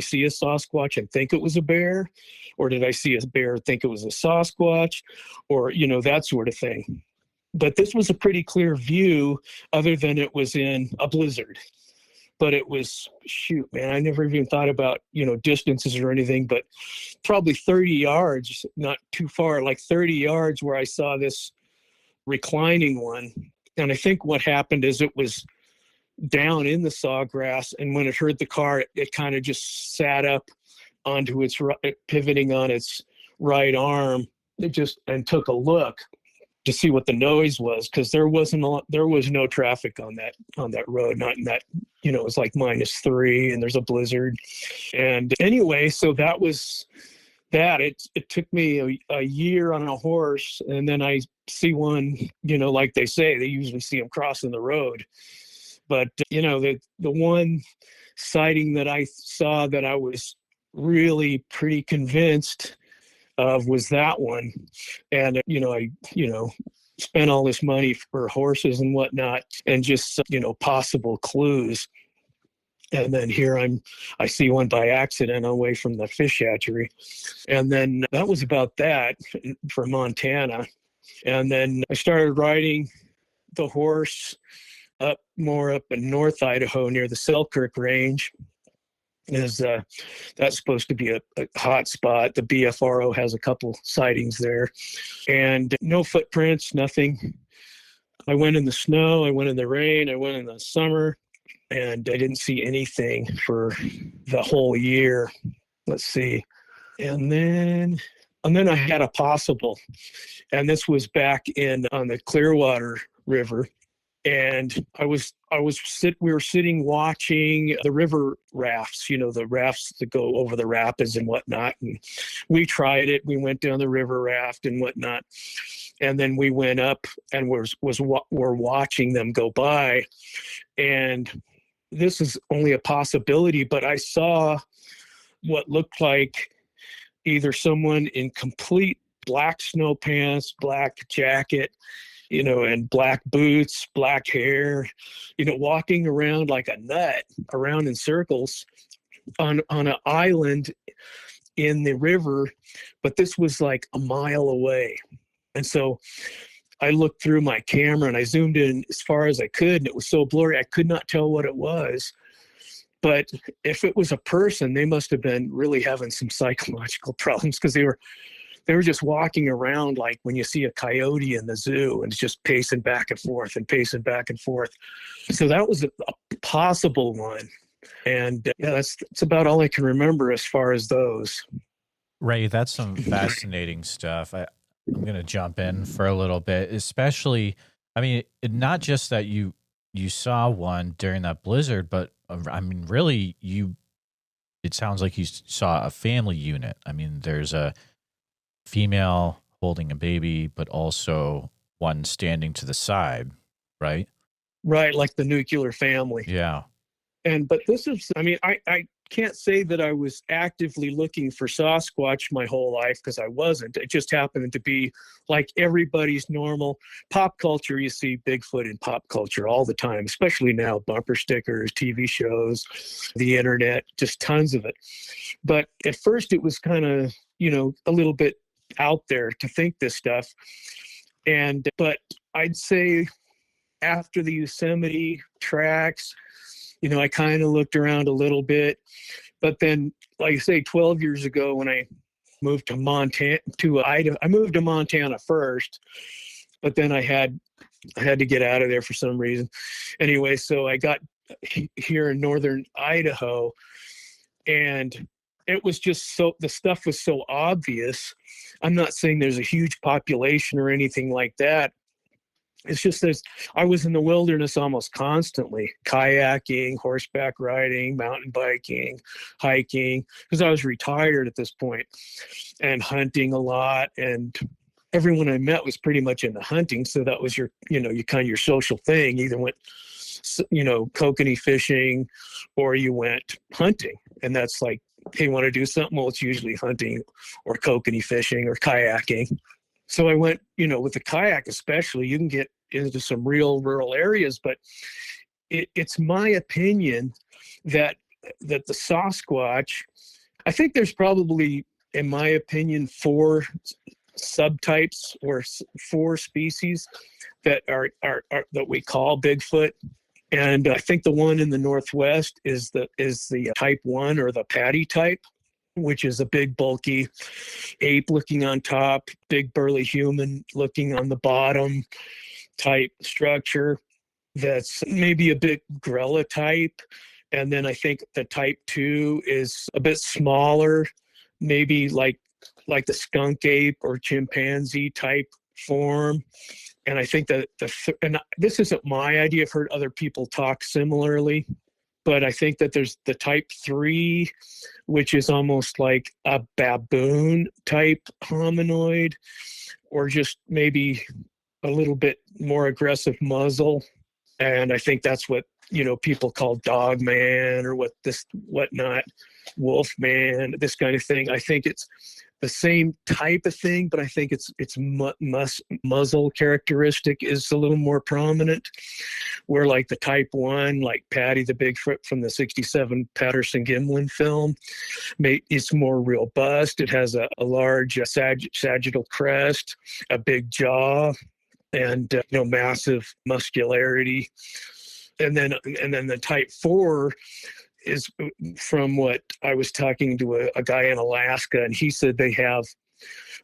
S2: see a Sasquatch and think it was a bear? Or did I see a bear think it was a Sasquatch? Or, that sort of thing. But this was a pretty clear view, other than it was in a blizzard. But it was, shoot, man, I never even thought about, distances or anything, but probably 30 yards, not too far, like 30 yards where I saw this reclining one. And I think what happened is it was down in the sawgrass, and when it heard the car, it kind of just sat up onto its right, pivoting on its right arm. And took a look to see what the noise was, because there was no traffic on that road, not in that, it was like -3 and there's a blizzard. And anyway, so that was that. It took me a year on a horse, and then I see one, like they say, they usually see them crossing the road. But, the one sighting that I saw that I was really pretty convinced of was that one. And, I spent all this money for horses and whatnot, and just, possible clues. And then here I see one by accident away from the fish hatchery. And then that was about that for Montana. And then I started riding the horse up in North Idaho near the Selkirk Range. That's supposed to be a hot spot. The BFRO has a couple sightings there, and no footprints, nothing. I went in the snow, I went in the rain, I went in the summer, and I didn't see anything for the whole year. Let's see. And then I had a possible, and this was back on the Clearwater River. And we were sitting watching the river rafts, the rafts that go over the rapids and whatnot. And we tried it. We went down the river raft and whatnot. And then we went up and we're watching them go by. And this is only a possibility, but I saw what looked like either someone in complete black snow pants, black jacket, and black boots, black hair, walking around like a nut, around in circles on an island in the river. But this was like a mile away. And so I looked through my camera and I zoomed in as far as I could, and it was so blurry, I could not tell what it was. But if it was a person, they must have been really having some psychological problems, because they were just walking around like when you see a coyote in the zoo, and it's just pacing back and forth and pacing back and forth. So that was a possible one. And that's about all I can remember as far as those.
S1: Ray, that's some fascinating stuff. I'm going to jump in for a little bit, especially, I mean, not just that you saw one during that blizzard, but I mean, really, it sounds like you saw a family unit. I mean, there's a female holding a baby, but also one standing to the side, right?
S2: Right, like the nuclear family.
S1: Yeah.
S2: But this is, I mean, I can't say that I was actively looking for Sasquatch my whole life, because I wasn't. It just happened to be like everybody's normal pop culture. You see Bigfoot in pop culture all the time, especially now, bumper stickers, TV shows, the internet, just tons of it. But at first it was kind of, a little bit out there to think this stuff. But I'd say after the Yosemite tracks, I kind of looked around a little bit, but then, like I say, 12 years ago when I moved to Idaho, I moved to Montana first, but then I had to get out of there for some reason. Anyway, so I got here in northern Idaho, and it was just the stuff was so obvious. I'm not saying there's a huge population or anything like that. It's just I was in the wilderness almost constantly, kayaking, horseback riding, mountain biking, hiking, because I was retired at this point, and hunting a lot. And everyone I met was pretty much into hunting. So that was your social thing. You either went, kokanee fishing, or you went hunting. And that's like, hey, want to do something? Well, it's usually hunting or kokanee fishing or kayaking. So I went, with the kayak especially, you can get into some real rural areas, but it's my opinion that the Sasquatch, I think there's probably, in my opinion, 4 subtypes or 4 species that are that we call Bigfoot. And I think the one in the Northwest is the type 1, or the patty type, which is a big, bulky ape looking on top, big, burly human looking on the bottom type structure. That's maybe a bit gorilla type. And then I think the type 2 is a bit smaller, maybe like the skunk ape or chimpanzee type form. And I think that and this isn't my idea. I've heard other people talk similarly. But I think that there's the type 3, which is almost like a baboon type hominoid, or just maybe a little bit more aggressive muzzle. And I think that's what, people call dog man, or whatnot, wolf man, this kind of thing. I think it's the same type of thing, but I think its muzzle characteristic is a little more prominent, where like the type 1, like Patty the Bigfoot from the 1967 Patterson-Gimlin film, it's more robust. It has a large sagittal crest, a big jaw, and massive muscularity. And then the type 4 is, from what I was talking to a guy in Alaska, and he said they have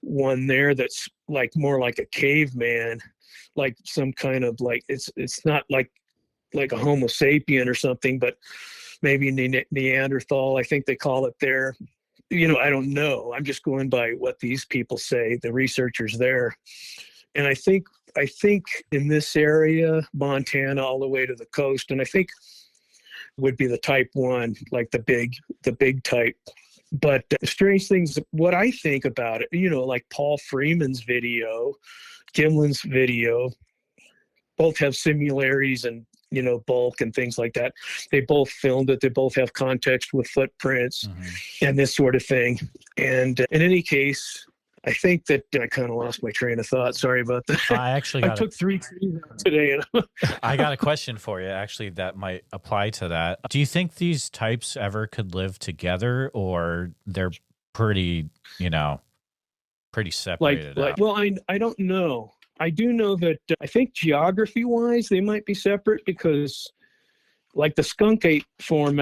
S2: one there that's like more like a caveman, like some kind of like, it's not like a Homo sapien or something, but maybe Neanderthal, I think they call it there. I don't know. I'm just going by what these people say, the researchers there. And I think in this area, Montana all the way to the coast, and I think would be the type 1, like the big type. But strange things, what I think about it, like Paul Freeman's video, Gimlin's video, both have similarities and, bulk and things like that. They both filmed it. They both have context with footprints and this sort of thing. And in any case, I think that I kind of lost my train of thought. Sorry about that.
S1: I
S2: took 3 trees out today.
S1: I got a question for you, actually, that might apply to that. Do you think these types ever could live together, or they're pretty separated out?
S2: Well, I don't know. I do know that I think geography-wise they might be separate, because like the skunk ape form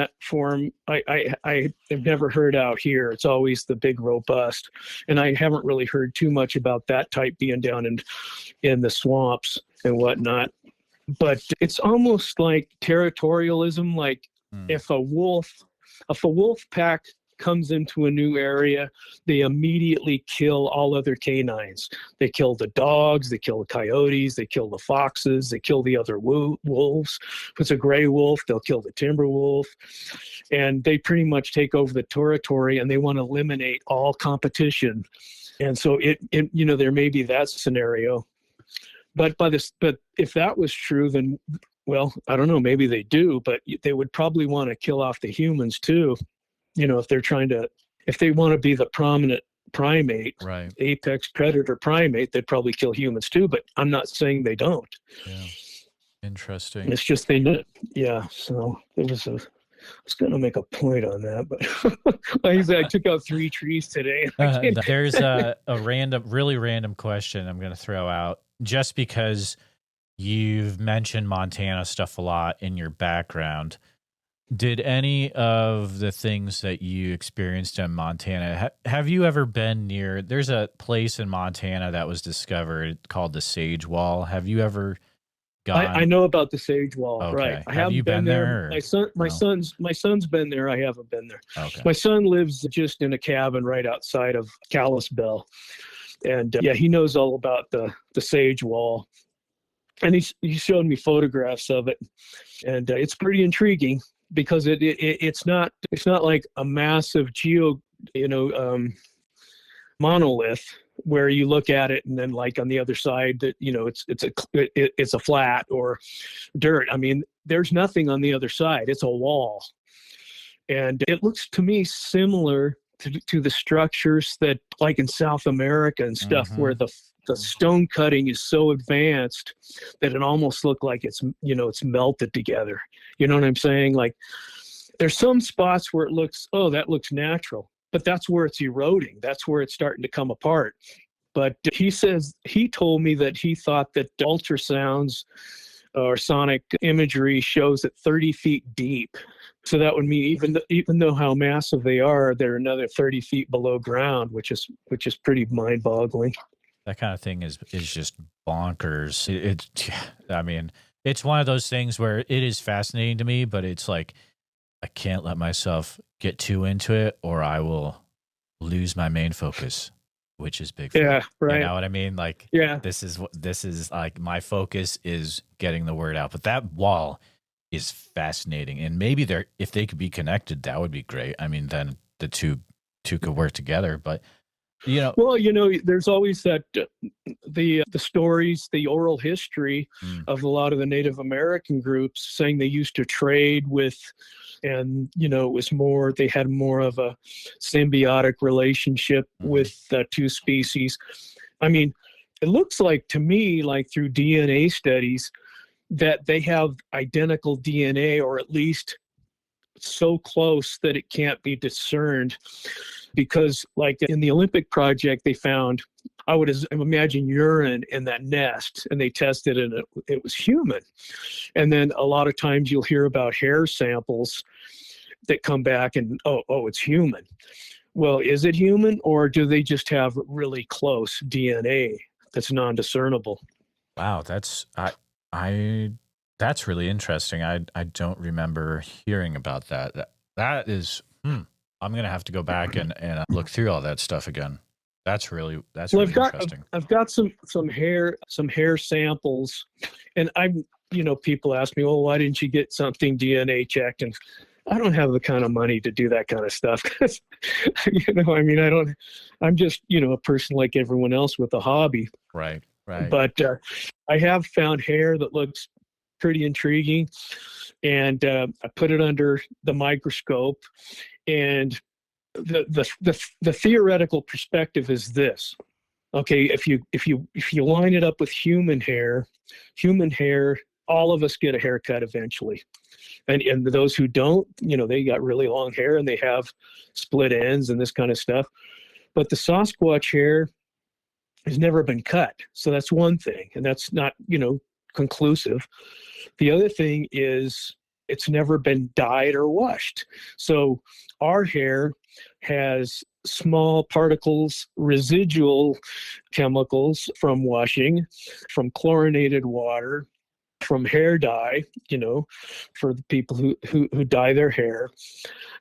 S2: I have never heard out here. It's always the big robust, and I haven't really heard too much about that type being down in the swamps and whatnot. But it's almost like territorialism. Like if a wolf pack comes into a new area, they immediately kill all other canines. They kill the dogs, they kill the coyotes, they kill the foxes, they kill the other wolves. If it's a gray wolf, they'll kill the timber wolf. And they pretty much take over the territory, and they want to eliminate all competition. And so there may be that scenario. But if that was true, then, well, I don't know, maybe they do, but they would probably want to kill off the humans too. If they want to be the prominent primate,
S1: right,
S2: apex predator primate, they'd probably kill humans too, but I'm not saying they don't.
S1: Yeah. Interesting.
S2: It's just they know. Yeah. So I was going to make a point on that, but like I said, I took out 3 trees today.
S1: There's a really random question I'm going to throw out, just because you've mentioned Montana stuff a lot in your background. Did any of the things that you experienced in Montana, have you ever been near, there's a place in Montana that was discovered called the Sage Wall. Have you ever gone?
S2: I know about the Sage Wall,
S1: okay.
S2: right? I
S1: have you been there?
S2: My son's been there. I haven't been there.
S1: Okay.
S2: My son lives just in a cabin right outside of Kalispell. And he knows all about the Sage Wall. And he showed me photographs of it. And it's pretty intriguing, because it's not like a massive monolith where you look at it and then, like, on the other side that it's a flat or dirt. I mean, there's nothing on the other side. It's a wall, and it looks to me similar to the structures that, like in South America and stuff, where the stone cutting is so advanced that it almost looks like it's melted together. You know what I'm saying? Like, there's some spots where it looks, oh, that looks natural, but that's where it's eroding. That's where it's starting to come apart. But he told me that he thought that ultrasounds or sonic imagery shows it 30 feet deep. So that would mean even though how massive they are, they're another 30 feet below ground, which is pretty mind-boggling.
S1: That kind of thing is just bonkers. It's one of those things where it is fascinating to me, but it's like, I can't let myself get too into it, or I will lose my main focus, which is Bigfoot.
S2: Yeah, right.
S1: You know what I mean? Like,
S2: yeah,
S1: this is like, my focus is getting the word out. But that wall is fascinating, and maybe if they could be connected, that would be great. I mean, then the two could work together. But
S2: well, there's always that the stories, the oral history of a lot of the Native American groups saying they used to trade with, and it was more, they had more of a symbiotic relationship with two species. I mean, it looks like to me, like through DNA studies, that they have identical DNA, or at least so close that it can't be discerned. Because, like in the Olympic project, they found, I would imagine, urine in that nest, and they tested it, and it was human. And then a lot of times you'll hear about hair samples that come back and, oh, it's human. Well, is it human, or do they just have really close DNA that's non-discernible?
S1: Wow, that's really interesting. I don't remember hearing about that. That is. I'm gonna have to go back and look through all that stuff again. That's really interesting.
S2: I've got some hair samples, and people ask me, well, why didn't you get something DNA checked? And I don't have the kind of money to do that kind of stuff. I'm just a person like everyone else with a hobby.
S1: Right.
S2: But I have found hair that looks pretty intriguing, and I put it under the microscope. And the theoretical perspective is this: okay, if you line it up with human hair, all of us get a haircut eventually, and those who don't, they got really long hair and they have split ends and this kind of stuff. But the Sasquatch hair has never been cut, so that's one thing, and that's not conclusive. The other thing is, it's never been dyed or washed. So our hair has small particles, residual chemicals from washing, from chlorinated water, from hair dye, for the people who dye their hair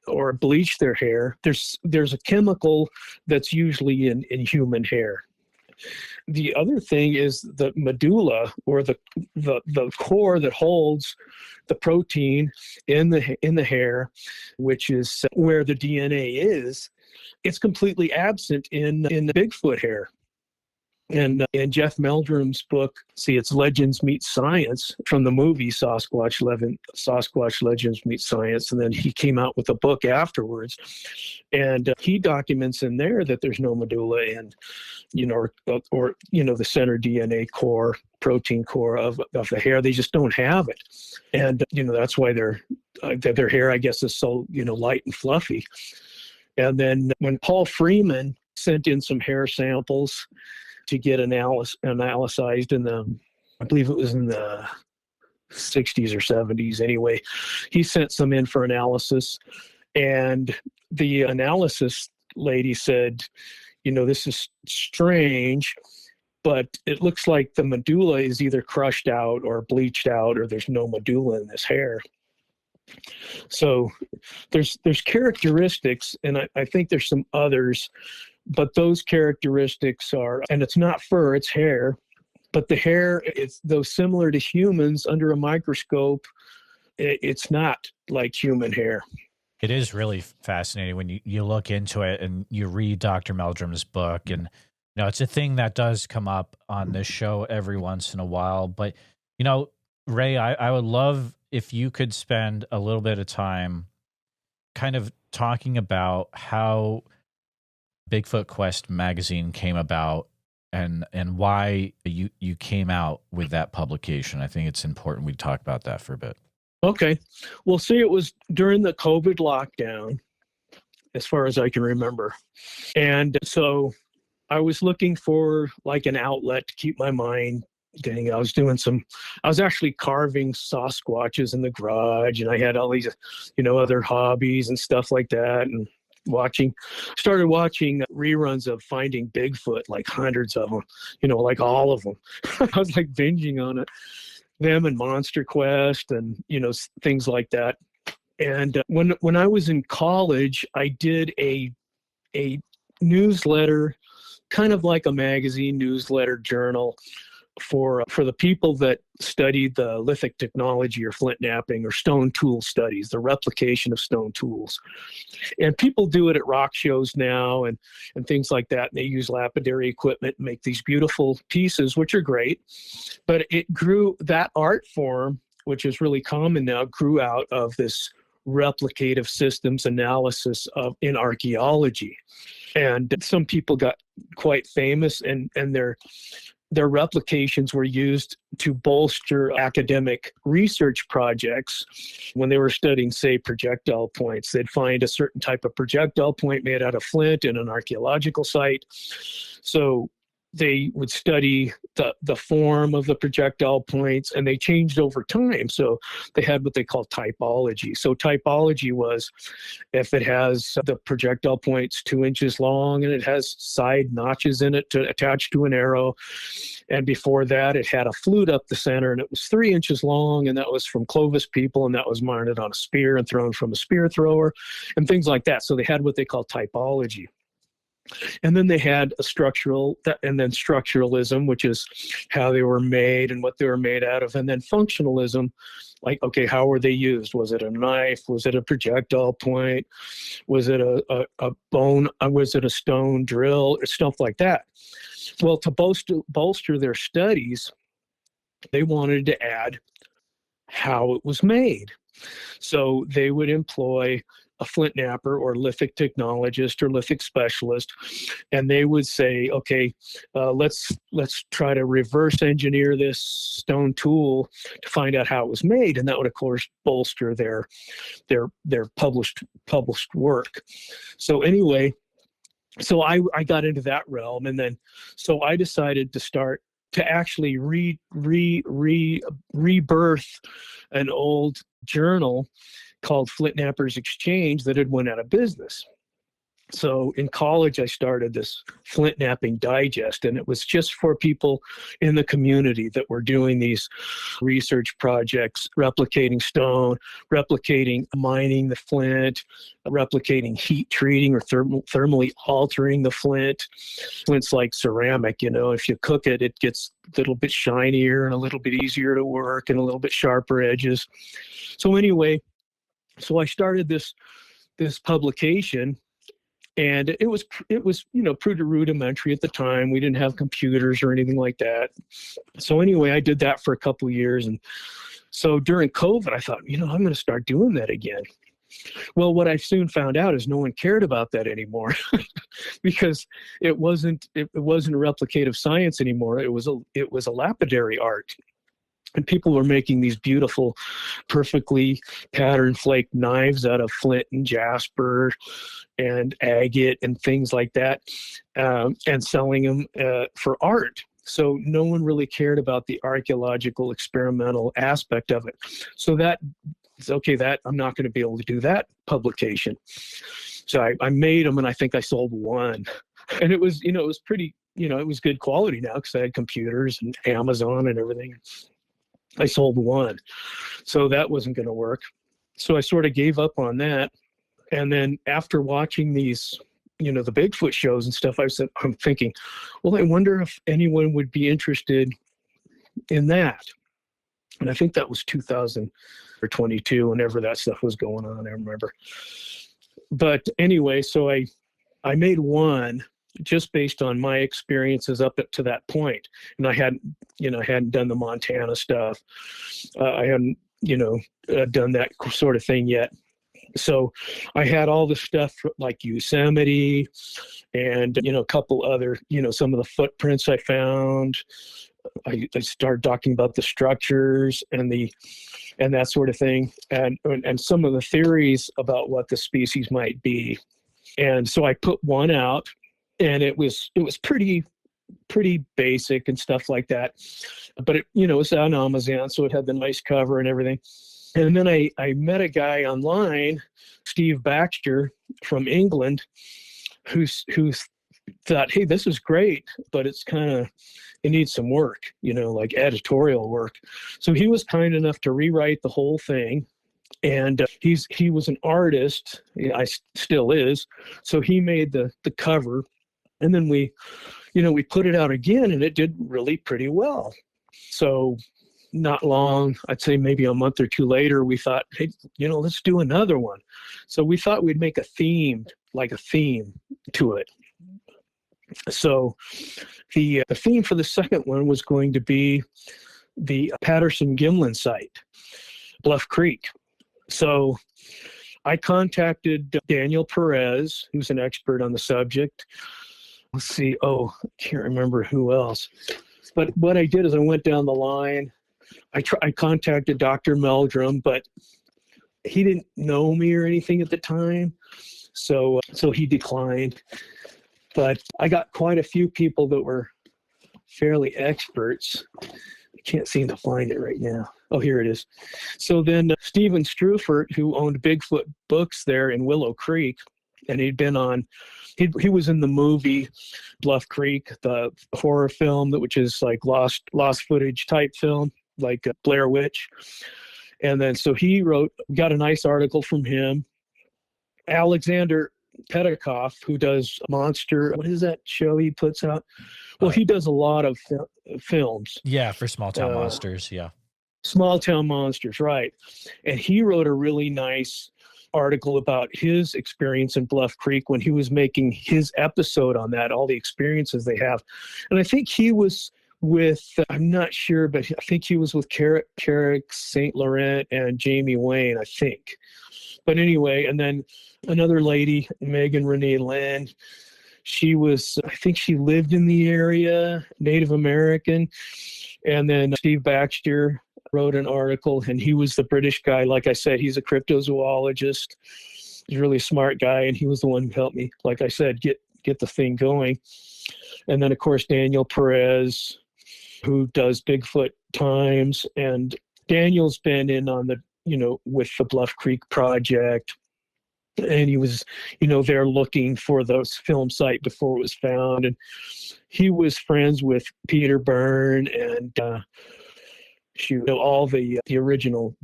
S2: or bleach their hair. There's a chemical that's usually in human hair. The other thing is the medulla, or the core that holds the protein in the hair, which is where the DNA is. It's completely absent in the Bigfoot hair. And in Jeff Meldrum's book, it's Legends Meet Science, from the movie Sasquatch Legends Meet Science. And then he came out with a book afterwards. And he documents in there that there's no medulla and, or the center DNA core, protein core of the hair. They just don't have it. And, that's why their hair, I guess, is so, light and fluffy. And then when Paul Freeman sent in some hair samples to get analyzed I believe it was in the 60s or 70s anyway, he sent some in for analysis. And the analysis lady said, this is strange, but it looks like the medulla is either crushed out or bleached out, or there's no medulla in this hair. So there's characteristics, and I think there's some others, but those characteristics are, and it's not fur, it's hair, but the hair, it's though similar to humans under a microscope, it's not like human hair.
S1: It is really fascinating when you look into it and you read Dr. Meldrum's book. And, it's a thing that does come up on this show every once in a while. But, Ray, I would love if you could spend a little bit of time kind of talking about how Bigfoot Quest Magazine came about and why you came out with that publication. I think it's important we talk about that for a bit.
S2: Okay. Well, it was during the COVID lockdown, as far as I can remember. And so I was looking for like an outlet to keep my mind. I was actually carving Sasquatches in the garage, and I had all these, other hobbies and stuff like that. And started watching reruns of Finding Bigfoot, like hundreds of them, like all of them. I was like binging on it, them and Monster Quest and, things like that. And when I was in college, I did a newsletter, kind of like a magazine newsletter journal for the people that studied the lithic technology or flint knapping or stone tool studies, the replication of stone tools. And people do it at rock shows now and things like that. And they use lapidary equipment and make these beautiful pieces, which are great. But it grew, that art form, which is really common now, grew out of this replicative systems analysis in archaeology. And some people got quite famous, and their replications were used to bolster academic research projects when they were studying, say, projectile points. They'd find a certain type of projectile point made out of flint in an archaeological site. So they would study the form of the projectile points, and they changed over time. So they had what they call typology. So typology was if it has the projectile points 2 inches long and it has side notches in it to attach to an arrow. And before that, it had a flute up the center, and it was 3 inches long, and that was from Clovis people, and that was mounted on a spear and thrown from a spear thrower, and things like that. So they had what they call typology. And then they had and then structuralism, which is how they were made and what they were made out of. And then functionalism, like, okay, how were they used? Was it a knife? Was it a projectile point? Was it a bone? Was it a stone drill? Stuff like that. Well, to bolster their studies, they wanted to add how it was made. So they would employ a flint knapper or lithic technologist or lithic specialist, and they would say, okay, let's try to reverse engineer this stone tool to find out how it was made. And that would, of course, bolster their published work. So anyway, so I got into that realm, and then so I decided to start to actually rebirth an old journal called Flint Knappers Exchange that had went out of business. So in college, I started this Flint Napping Digest, and it was just for people in the community that were doing these research projects, replicating stone, replicating mining the flint, replicating heat treating or thermally altering the flint. Flint's like ceramic, if you cook it, it gets a little bit shinier and a little bit easier to work and a little bit sharper edges. So anyway, I started this publication. And it was pretty rudimentary at the time. We didn't have computers or anything like that. So anyway, I did that for a couple of years. And so during COVID, I thought, I'm going to start doing that again. Well, what I soon found out is no one cared about that anymore because it wasn't a replicative science anymore. It was a lapidary art. And people were making these beautiful, perfectly patterned flake knives out of flint and jasper and agate and things like that, and selling them for art. So no one really cared about the archaeological experimental aspect of it. So that I'm not going to be able to do that publication. So I made them, and I think I sold one. And it was pretty, it was good quality now because I had computers and Amazon and everything. I sold one. So that wasn't going to work. So I sort of gave up on that. And then after watching these, the Bigfoot shows and stuff, I'm thinking, well, I wonder if anyone would be interested in that. And I think that was 2022, whenever that stuff was going on, I remember. But anyway, so I made one just based on my experiences up to that point. And I hadn't done the Montana stuff. I hadn't, done that sort of thing yet. So I had all the stuff like Yosemite and, a couple other, some of the footprints I found. I started talking about the structures and that sort of thing, and some of the theories about what the species might be. And so I put one out, and it was pretty basic and stuff like that. But it was on Amazon, so it had the nice cover and everything. And then I met a guy online, Steve Baxter from England, who thought, hey, this is great, but it needs some work, like editorial work. So he was kind enough to rewrite the whole thing. And he was an artist. I still is. So he made the cover. And then we put it out again, and it did really pretty well. So not long, I'd say maybe a month or two later, we thought, hey, let's do another one. So we thought we'd make a theme to it. So the theme for the second one was going to be the Patterson-Gimlin site, Bluff Creek. So I contacted Daniel Perez, who's an expert on the subject. Let's see. Oh, I can't remember who else. But what I did is I went down the line. I contacted Dr. Meldrum, but he didn't know me or anything at the time. So he declined. But I got quite a few people that were fairly experts. I can't seem to find it right now. Oh, here it is. So then Stephen Strufert, who owned Bigfoot Books there in Willow Creek, and he was in the movie Bluff Creek, the horror film, which is like lost footage type film, like Blair Witch. And then so he got a nice article from him. Alexander Petikoff, who does Monster, what is that show he puts out? Well, he does a lot of films.
S1: Yeah, for Small Town Monsters, yeah.
S2: Small Town Monsters, right. And he wrote a really nice article about his experience in Bluff Creek when he was making his episode on that, all the experiences they have. And I think he was with, I'm not sure, but I think he was with Carrick St. Laurent and Jamie Wayne, I think. But anyway, and then another lady, Megan Renee Lynn, I think she lived in the area, Native American. And then Steve Baxter wrote an article, and he was the British guy. Like I said, he's a cryptozoologist. He's a really smart guy, and he was the one who helped me, like I said, get the thing going. And then, of course, Daniel Perez, who does Bigfoot Times. And Daniel's been in on with the Bluff Creek Project. And he was, there looking for the film site before it was found. And he was friends with Peter Byrne and all the original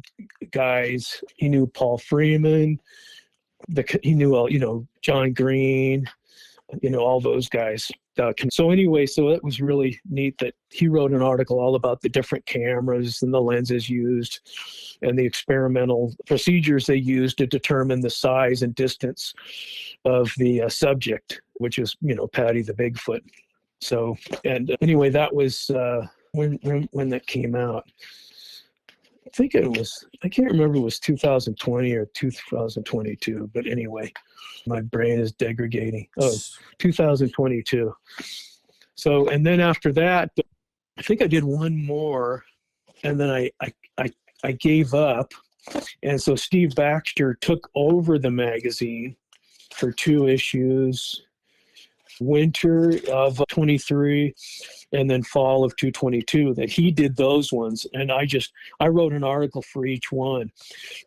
S2: guys. He knew Paul Freeman. He knew John Green. All those guys. So anyway, so it was really neat that he wrote an article all about the different cameras and the lenses used and the experimental procedures they used to determine the size and distance of the subject, which is, Patty the Bigfoot. So, and anyway, that was when that came out. I think I can't remember if it was 2020 or 2022, but anyway, my brain is degrading. 2022. So, and then after that, I think I did one more, and then I gave up. And so Steve Baxter took over the magazine for 2 issues, winter of 23 and then fall of 222, that he did those ones. And I wrote an article for each one,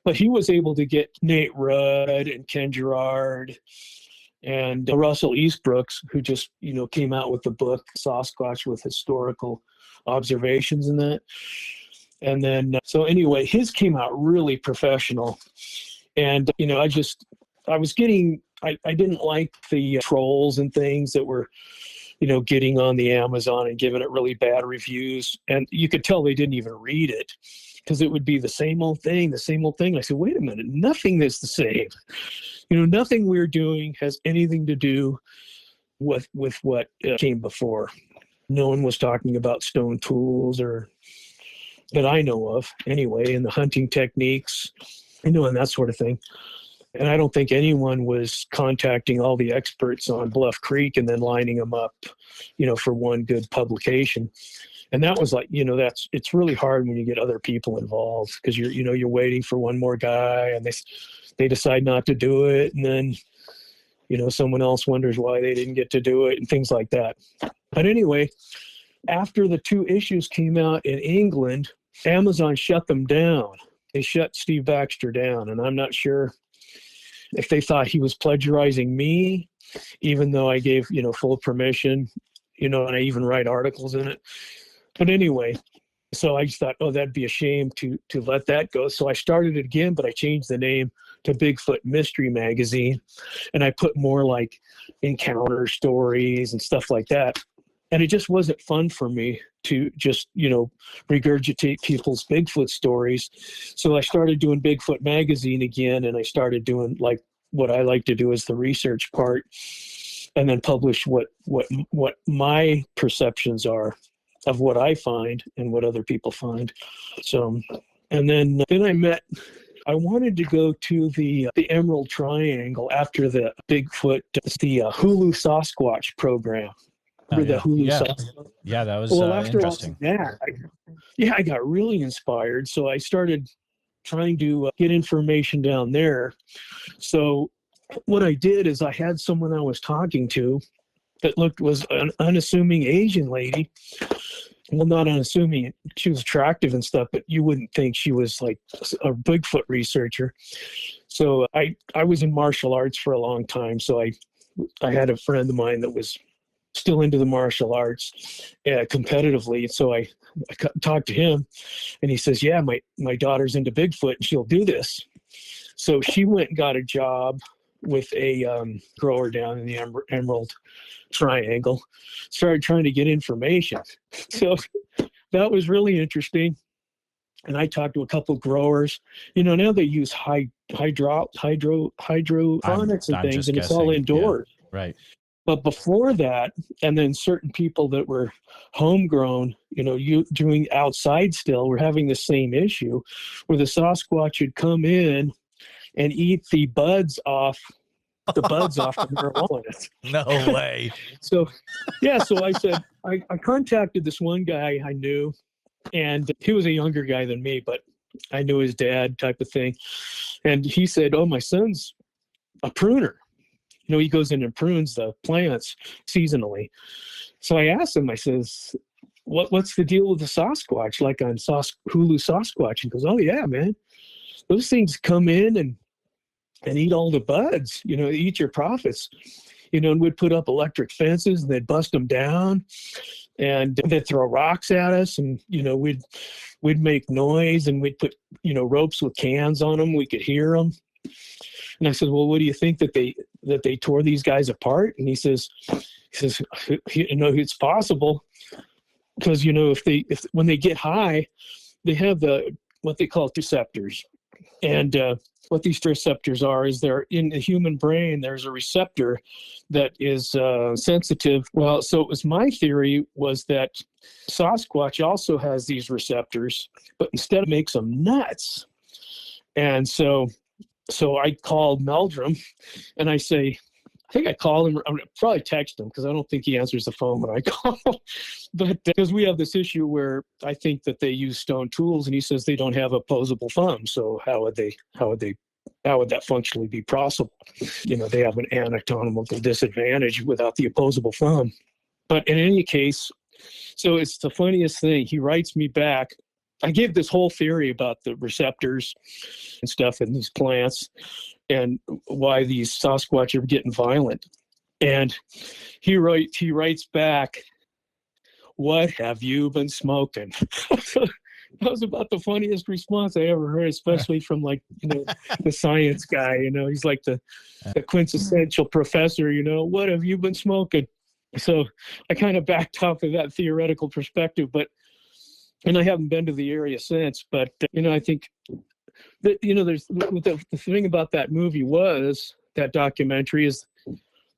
S2: but he was able to get Nate Rudd and Ken Gerard and Russell Eastbrooks, who just, came out with the book Sasquatch with historical observations in that. And then, so anyway, his came out really professional. And, I didn't like the trolls and things that were, getting on the Amazon and giving it really bad reviews. And you could tell they didn't even read it because it would be the same old thing, the same old thing. I said, wait a minute, nothing is the same. Nothing we're doing has anything to do with what came before. No one was talking about stone tools or that I know of anyway, and the hunting techniques, and that sort of thing. And I don't think anyone was contacting all the experts on Bluff Creek and then lining them up, for one good publication. And that was like, it's really hard when you get other people involved because you're waiting for one more guy and they decide not to do it. And then, someone else wonders why they didn't get to do it and things like that. But anyway, after the 2 issues came out in England, Amazon shut them down. They shut Steve Baxter down. And I'm not sure if they thought he was plagiarizing me, even though I gave, full permission, and I even write articles in it. But anyway, so I just thought, that'd be a shame to let that go. So I started it again, but I changed the name to Bigfoot Mystery Magazine. And I put more like encounter stories and stuff like that. And it just wasn't fun for me to just, regurgitate people's Bigfoot stories. So I started doing Bigfoot Magazine again, and I started doing like what I like to do is the research part, and then publish what my perceptions are of what I find and what other people find. So, and then I wanted to go to the Emerald Triangle after the Bigfoot, the Hulu Sasquatch program. Remember the Hulu Sasquatch?
S1: Yeah, that was
S2: after
S1: interesting.
S2: watching that, I got really inspired. So I started trying to get information down there. So what I did is I had someone I was talking to that was an unassuming Asian lady. Well, not unassuming. She was attractive and stuff, but you wouldn't think she was like a Bigfoot researcher. So I was in martial arts for a long time. So I had a friend of mine that was still into the martial arts competitively. So I talked to him, and he says, yeah, my daughter's into Bigfoot and she'll do this. So she went and got a job with a grower down in the Emerald Triangle, started trying to get information. So that was really interesting. And I talked to a couple of growers. Now they use hydroponics and things, and it's all indoors.
S1: Yeah, right.
S2: But before that, and then certain people that were homegrown, doing outside still, were having the same issue where the Sasquatch would come in and eat the buds off the marijuana.
S1: No way.
S2: So I said, I contacted this one guy I knew, and he was a younger guy than me, but I knew his dad type of thing. And he said, my son's a pruner. He goes in and prunes the plants seasonally. So I asked him, I says, what's the deal with the Sasquatch, like on Hulu Sasquatch? He goes, oh, yeah, man. Those things come in and and eat all the buds, eat your profits, and we'd put up electric fences and they'd bust them down and they'd throw rocks at us. And, we'd make noise and we'd put, ropes with cans on them. We could hear them. And I said, well, what do you think that they tore these guys apart? And he says, it's possible because, if when they get high, they have what they call receptors. And what these receptors are is they're in the human brain. There's a receptor that is sensitive. Well, so it was my theory was that Sasquatch also has these receptors, but instead it makes them nuts. And so I called Meldrum and I say, I think I called him. I'm going to probably text him because I don't think he answers the phone when I call. But because we have this issue where I think that they use stone tools, and he says they don't have opposable thumbs. So how would that functionally be possible? They have an anatomical disadvantage without the opposable thumb. But in any case, so it's the funniest thing. He writes me back. I gave this whole theory about the receptors and stuff in these plants and why these Sasquatch are getting violent. And he writes back, "What have you been smoking?" That was about the funniest response I ever heard, especially from the science guy. He's like the quintessential professor. What have you been smoking? So I kind of backed off of that theoretical perspective, and I haven't been to the area since. But I think that there's the thing about that movie was that documentary is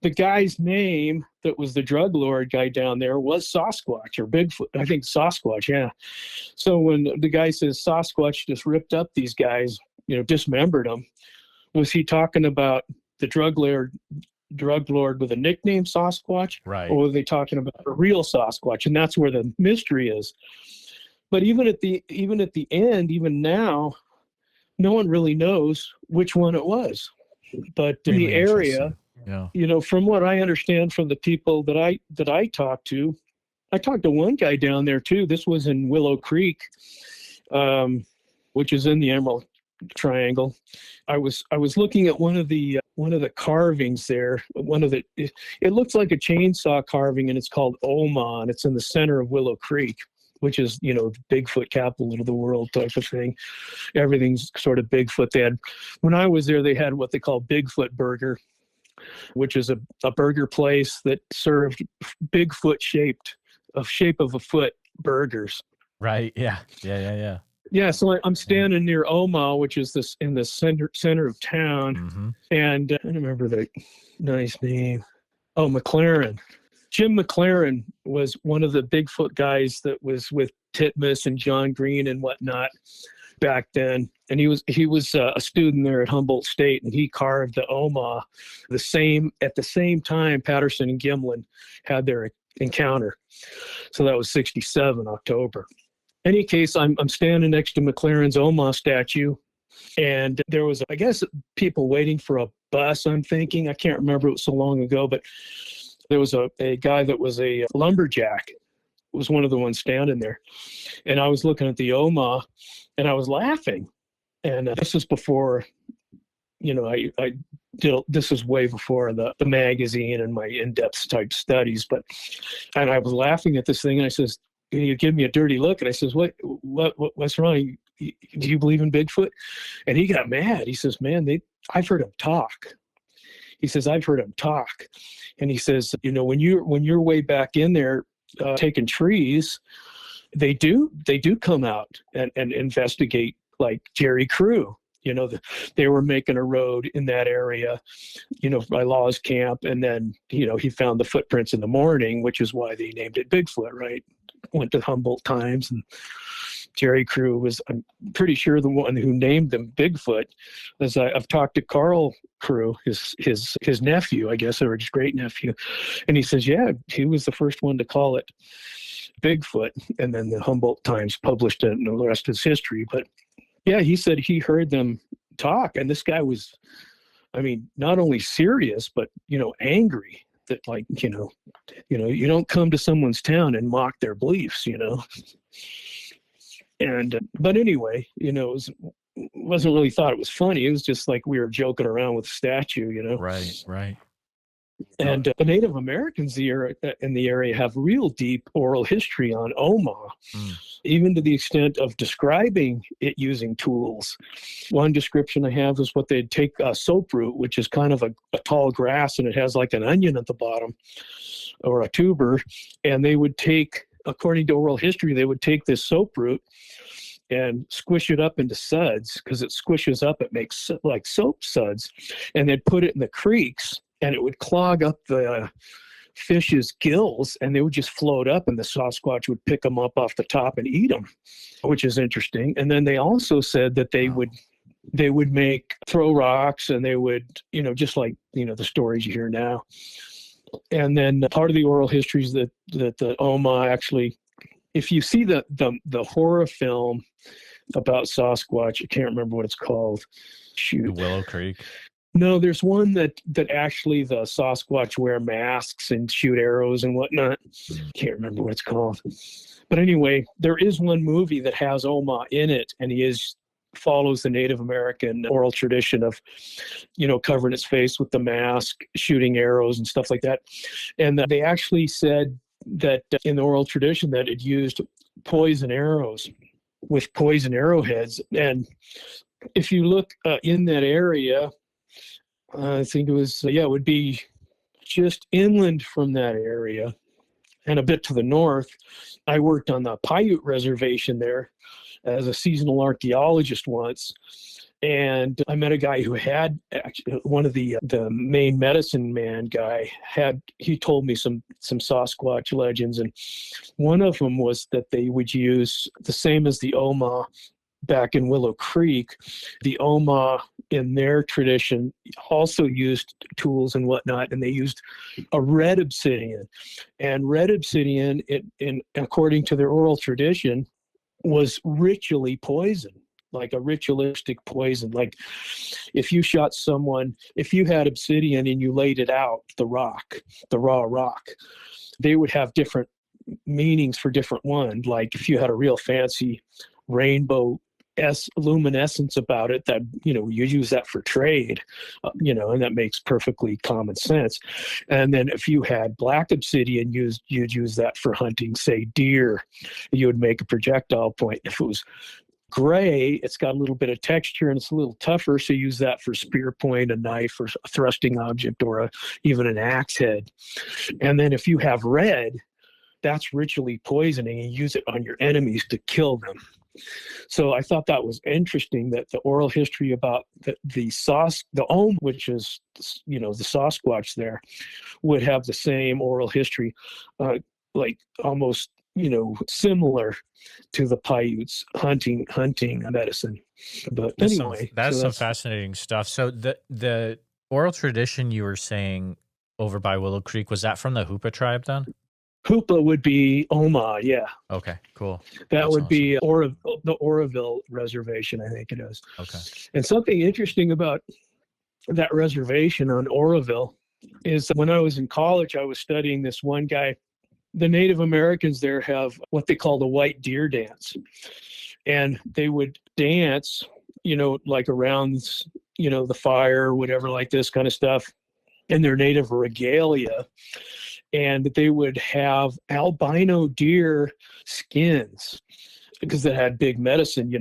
S2: the guy's name that was the drug lord guy down there was Sasquatch or Bigfoot. I think Sasquatch, yeah. So when the guy says Sasquatch just ripped up these guys, dismembered them, was he talking about the drug lord with a nickname Sasquatch?
S1: Right.
S2: Or were they talking about a real Sasquatch? And that's where the mystery is. But even at the end, even now, no one really knows which one it was. But in the area,
S1: yeah.
S2: From what I understand from the people that I talked to one guy down there too. This was in Willow Creek, which is in the Emerald Triangle. I was looking at one of the carvings there. It looks like a chainsaw carving, and it's called Oma, and it's in the center of Willow Creek, which is, the Bigfoot capital of the world type of thing. Everything's sort of Bigfoot. When I was there, they had what they call Bigfoot Burger, which is a burger place that served Bigfoot shape of a foot burgers.
S1: Right. Yeah.
S2: Yeah. So I'm standing near Oma, which is in the center of town.
S1: Mm-hmm.
S2: And I don't remember the nice name. Oh, McLaren. Jim McLaren was one of the Bigfoot guys that was with Titmus and John Green and whatnot back then. And he was a student there at Humboldt State, and he carved the Oma at the same time Patterson and Gimlin had their encounter. So that was 1967, October. Any case, I'm standing next to McLaren's Oma statue, and there was, I guess, people waiting for a bus, I'm thinking. I can't remember, it was so long ago, but there was a guy that was a lumberjack, was one of the ones standing there. And I was looking at the Oma, and I was laughing. And this was before, this was way before the magazine and my in-depth type studies. And I was laughing at this thing, and I says, "You give me a dirty look." And I says, what's wrong? Do you believe in Bigfoot? And he got mad. He says, "Man, I've heard him talk." He says, "I've heard him talk." And he says, when you're way back in there taking trees, they do come out and investigate, like Jerry Crew. They were making a road in that area, by Law's Camp. And then, he found the footprints in the morning, which is why they named it Bigfoot, right? Went to Humboldt Times, and Jerry Crew was, I'm pretty sure, the one who named them Bigfoot. As I've talked to Carl Crew, his nephew, I guess, or his great nephew, and he says, yeah, he was the first one to call it Bigfoot, and then the Humboldt Times published it, and the rest is history. But yeah, he said he heard them talk, and this guy was, not only serious, but angry that, like, you don't come to someone's town and mock their beliefs, And but anyway, it was wasn't really thought it was funny. It was just like we were joking around with the statue, you know.
S1: Right.
S2: And the Native Americans in the area have real deep oral history on Oma, even to the extent of describing it using tools. One description I have is what they'd take soap root, which is kind of a tall grass, and it has like an onion at the bottom or a tuber. And they would take, according to oral history, they would take this soap root and squish it up into suds. Because it squishes up, it makes like soap suds. And they'd put it in the creeks, and it would clog up the fish's gills, and they would just float up, and the Sasquatch would pick them up off the top and eat them, which is interesting. And then they also said that they would throw rocks, and they would, just like, the stories you hear now. And then part of the oral history is that the Oma actually, if you see the horror film about Sasquatch, I can't remember what it's called. Shoot.
S1: Willow Creek.
S2: No, there's one that actually the Sasquatch wear masks and shoot arrows and whatnot. Can't remember what it's called. But anyway, there is one movie that has Oma in it, and he follows the Native American oral tradition of, covering his face with the mask, shooting arrows and stuff like that. And they actually said that in the oral tradition that it used poison arrows with poison arrowheads. And if you look in that area, I think it was, it would be just inland from that area and a bit to the north. I worked on the Paiute Reservation there as a seasonal archaeologist once. And I met a guy who had one of the main medicine man guy he told me some Sasquatch legends. And one of them was that they would use the same as the Oma back in Willow Creek. The Oma in their tradition also used tools and whatnot, and they used a red obsidian. And red obsidian, according to their oral tradition, was ritually poison, like a ritualistic poison. Like if you shot someone, if you had obsidian and you laid it out, the raw rock, they would have different meanings for different ones. Like if you had a real fancy rainbow luminescence about it, that you use that for trade, and that makes perfectly common sense. And then if you had black obsidian, you'd use that for hunting, say deer. You would make a projectile point. If it was gray, it's got a little bit of texture and it's a little tougher, so use that for spear point, a knife, or a thrusting object, or even an axe head. And then if you have red, that's ritually poisoning, and use it on your enemies to kill them. So I thought that was interesting, that the oral history about the Om, which is, the Sasquatch there, would have the same oral history, like almost, similar to the Paiutes hunting medicine. But anyway,
S1: that's some fascinating stuff. So the oral tradition you were saying over by Willow Creek, was that from the Hoopa tribe then?
S2: Hoopa would be Oma, yeah.
S1: Okay, cool.
S2: That would be the Oroville Reservation, I think it is.
S1: Okay.
S2: And something interesting about that reservation on Oroville is that when I was in college, I was studying this one guy. The Native Americans there have what they call the white deer dance. And they would dance, like around, the fire or whatever, like this kind of stuff, in their native regalia. And they would have albino deer skins because they had big medicine,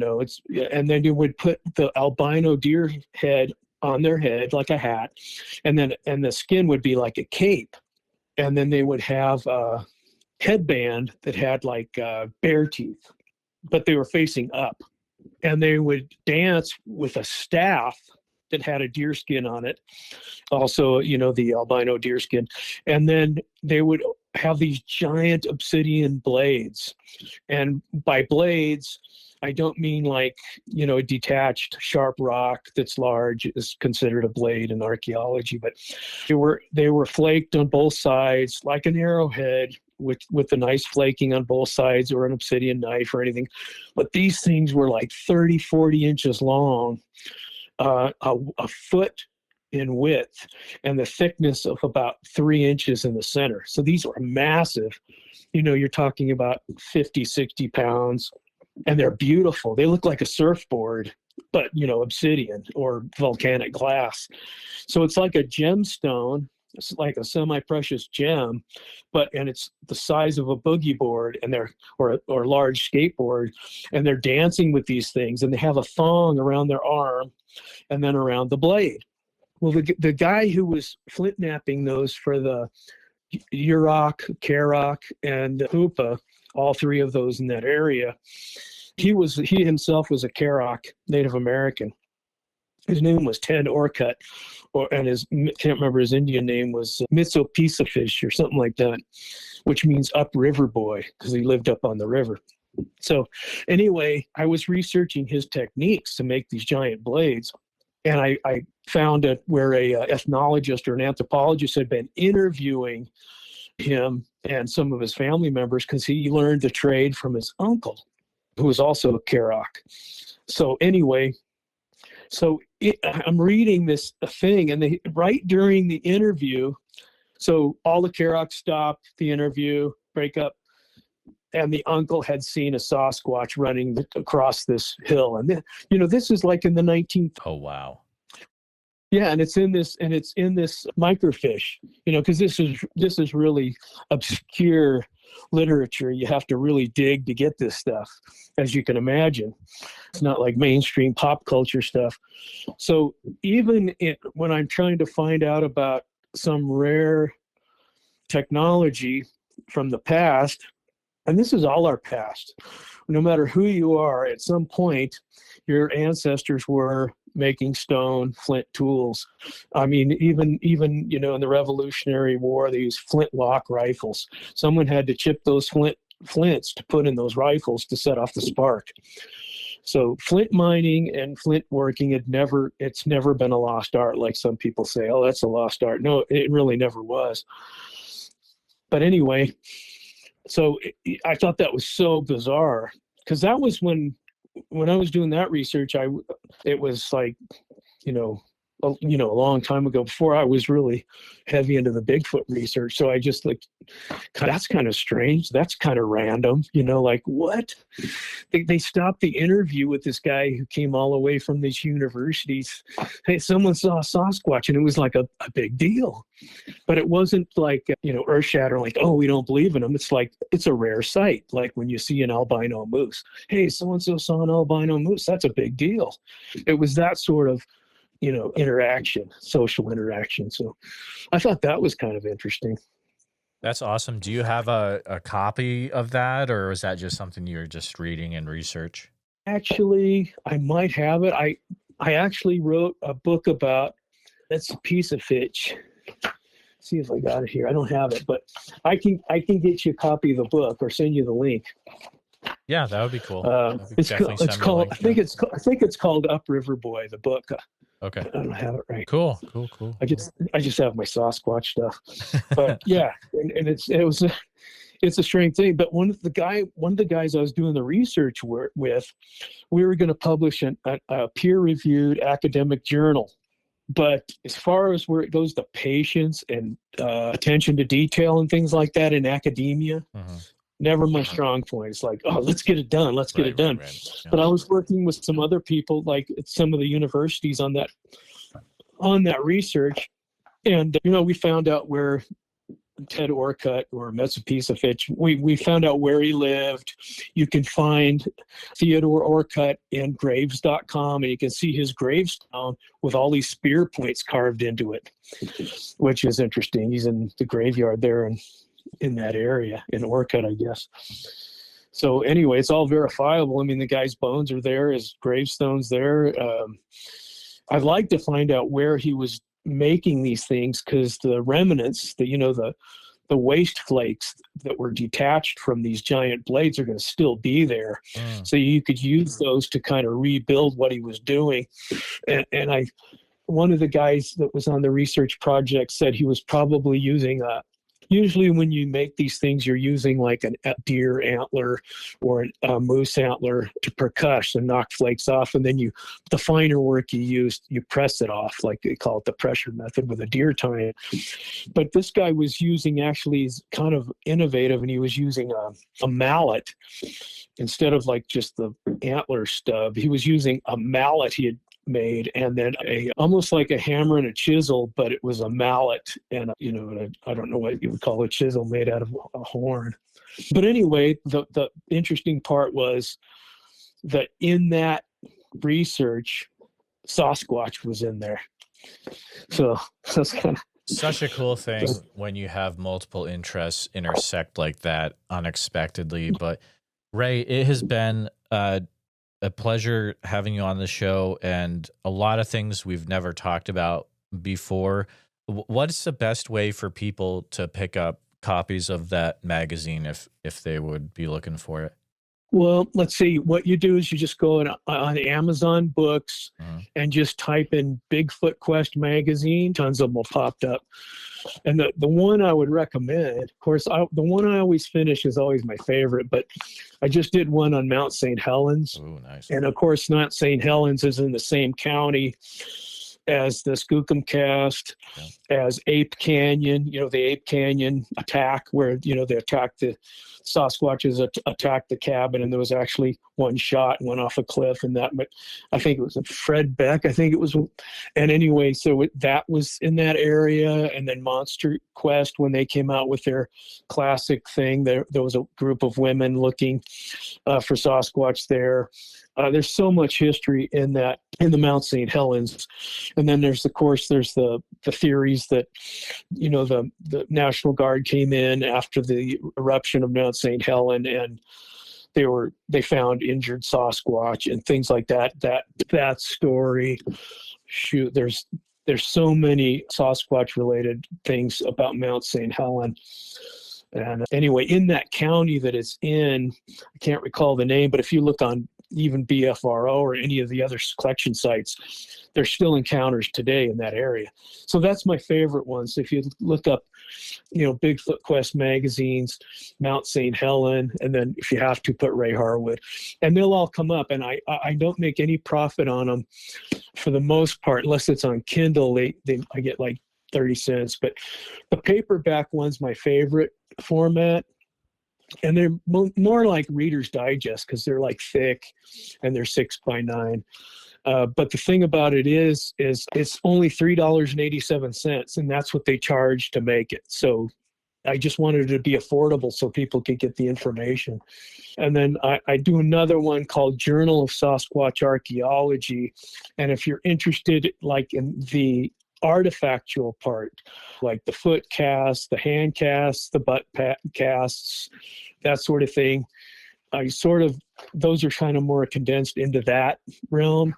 S2: and then you would put the albino deer head on their head like a hat, and the skin would be like a cape. And then they would have a headband that had like bear teeth, but they were facing up. And they would dance with a staff that had a deer skin on it, also, the albino deer skin. And then they would have these giant obsidian blades. And by blades, I don't mean like, a detached sharp rock that's large is considered a blade in archaeology, but they were flaked on both sides like an arrowhead with a nice flaking on both sides, or an obsidian knife or anything. But these things were like 30, 40 inches long, a foot in width, and the thickness of about 3 inches in the center. So these were massive. You're talking about 50, 60 pounds. and they're beautiful. They look like a surfboard, but obsidian or volcanic glass. So it's like a gemstone. It's like a semi-precious gem, and it's the size of a boogie board, and or large skateboard, and they're dancing with these things, and they have a thong around their arm, and then around the blade. Well, the guy who was flint knapping those for the Yurok, Karok, and Hoopa, all three of those in that area, he himself was a Karok Native American. His name was Ted Orcutt, and can't remember his Indian name was Mitsopisafish or something like that, which means upriver boy, because he lived up on the river. So anyway, I was researching his techniques to make these giant blades, and I found it where a ethnologist or an anthropologist had been interviewing him and some of his family members, because he learned the trade from his uncle, who was also a Karok. So anyway, I'm reading this thing, and right during the interview, so all the Karoks stop the interview, break up, and the uncle had seen a Sasquatch running across this hill. And then, this is like in the 19th.
S1: Oh, wow.
S2: Yeah, and it's in this microfiche, because this is really obscure literature. You have to really dig to get this stuff, as you can imagine. It's not like mainstream pop culture stuff. So even when I'm trying to find out about some rare technology from the past, and this is all our past, no matter who you are, at some point, your ancestors were making stone, flint tools. I mean, even in the Revolutionary War, they used flintlock rifles. Someone had to chip those flints to put in those rifles to set off the spark. So flint mining and flint working it's never been a lost art, like some people say, oh, that's a lost art. No, it really never was. But anyway, so I thought that was so bizarre, because that was when I was doing that research, it was like, a long time ago, before I was really heavy into the Bigfoot research. So I just that's kind of strange. That's kind of random, like what? They stopped the interview with this guy who came all the way from these universities. Hey, someone saw a Sasquatch, and it was like a big deal. But it wasn't like, earth shattering, like, oh, we don't believe in them. It's like, it's a rare sight. Like when you see an albino moose. Hey, so-and-so saw an albino moose. That's a big deal. It was that sort of, social interaction. So I thought that was kind of interesting.
S1: That's awesome. Do you have a copy of that, or is that just something you're just reading and research?
S2: Actually, I might have it. I actually wrote a book about, that's a piece of fish. See if I got it here. I don't have it, but I can get you a copy of the book or send you the link.
S1: Yeah, that would be cool.
S2: It's called. I think it's called Upriver Boy, the book.
S1: Okay.
S2: I don't have it right.
S1: Cool.
S2: I just have my Sasquatch stuff, but yeah, and it's a strange thing. But one of the guys I was doing the research with, we were going to publish a peer-reviewed academic journal. But as far as where it goes to patience and attention to detail and things like that in academia, never my strong point. It's like, oh, let's get it done. Let's get it done. Right. Yeah. But I was working with some other people, like at some of the universities on that research. And, we found out where Ted Orcutt or Mitsopisafish, we found out where he lived. You can find Theodore Orcutt in graves.com, and you can see his gravestone with all these spear points carved into it, which is interesting. He's in the graveyard there in that area in Orcutt, I guess. So anyway, it's all verifiable. I mean, the guy's bones are there, his gravestone's there. I'd like to find out where he was making these things, because the remnants, the waste flakes that were detached from these giant blades are going to still be there. So you could use those to kind of rebuild what he was doing. And one of the guys that was on the research project said he was probably using Usually when you make these things, you're using like a deer antler or a moose antler to percuss and knock flakes off. And then the finer work you use, you press it off, like they call it the pressure method with a deer tine. But this guy was using, actually, he's kind of innovative, and he was using a mallet instead of like just the antler stub. He was using a mallet he had made, and then almost like a hammer and a chisel, but it was a mallet, and I don't know what you would call a chisel made out of a horn. But anyway, the interesting part was that in that research, Sasquatch was in there. So that's kind of
S1: such a cool thing when you have multiple interests intersect like that unexpectedly. But Ray, it has been a pleasure having you on the show, and a lot of things we've never talked about before. What's the best way for people to pick up copies of that magazine if they would be looking for it?
S2: Well, let's see. What you do is you just go on Amazon Books and just type in Bigfoot Quest Magazine. Tons of them will pop up. And the one I would recommend, of course, the one I always finish is always my favorite, but I just did one on Mount St. Helens.
S1: Ooh, nice.
S2: And of course, Mount St. Helens is in the same county as the Skookum Cast, as Ape Canyon, the Ape Canyon attack where, they attacked the Sasquatches, attacked the cabin, and there was actually one shot and went off a cliff, and that, but I think it was Fred Beck, I think it was. And anyway, so that was in that area. And then Monster Quest, when they came out with their classic thing, there was a group of women looking for Sasquatch there. There's so much history in the Mount St. Helens. And then there's the theories that, the National Guard came in after the eruption of Mount St. Helen, and they found injured Sasquatch and things like that. That story, shoot, there's so many Sasquatch related things about Mount St. Helen. And anyway, in that county that it's in, I can't recall the name, but if you look on even BFRO or any of the other collection sites, there's still encounters today in that area. So that's my favorite one. So if you look up, Bigfoot Quest magazines, Mount St. Helen, and then if you have to, put Ray Harwood, and they'll all come up. And I don't make any profit on them for the most part, unless it's on Kindle. I get like 30 cents, but the paperback one's my favorite format. And they're more like Reader's Digest because they're like thick and they're 6x9. But the thing about it is it's only $3.87, and that's what they charge to make it. So I just wanted it to be affordable so people could get the information. And then I do another one called Journal of Sasquatch Archaeology. And if you're interested like in the artifactual part, like the foot casts, the hand casts, the butt casts, that sort of thing, those are kind of more condensed into that realm.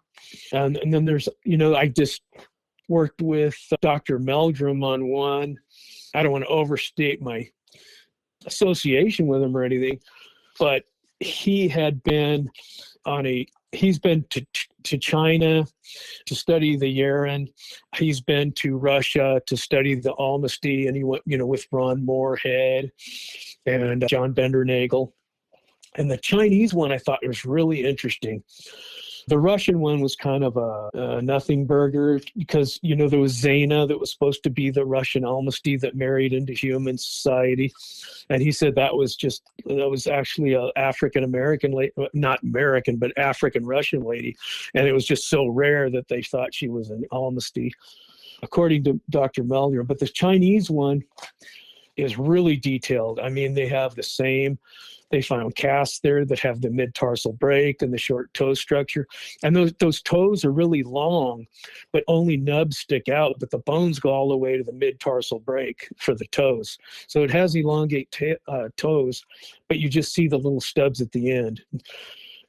S2: And then there's, I just worked with Dr. Meldrum on one. I don't want to overstate my association with him or anything, but he's been to China to study the Yeren. He's been to Russia to study the Almasty, and he went, with Ron Moorhead and John Bendernagel. And the Chinese one I thought was really interesting. The Russian one was kind of a nothing burger because, there was Zana that was supposed to be the Russian Almasty that married into human society. And he said that was actually an African-American lady, not American, but African-Russian lady. And it was just so rare that they thought she was an Almasty, according to Dr. Meldrum. But the Chinese one is really detailed. I mean, they have the same. They found casts there that have the mid-tarsal break and the short toe structure. And those toes are really long, but only nubs stick out, but the bones go all the way to the mid-tarsal break for the toes. So it has elongate toes, but you just see the little stubs at the end.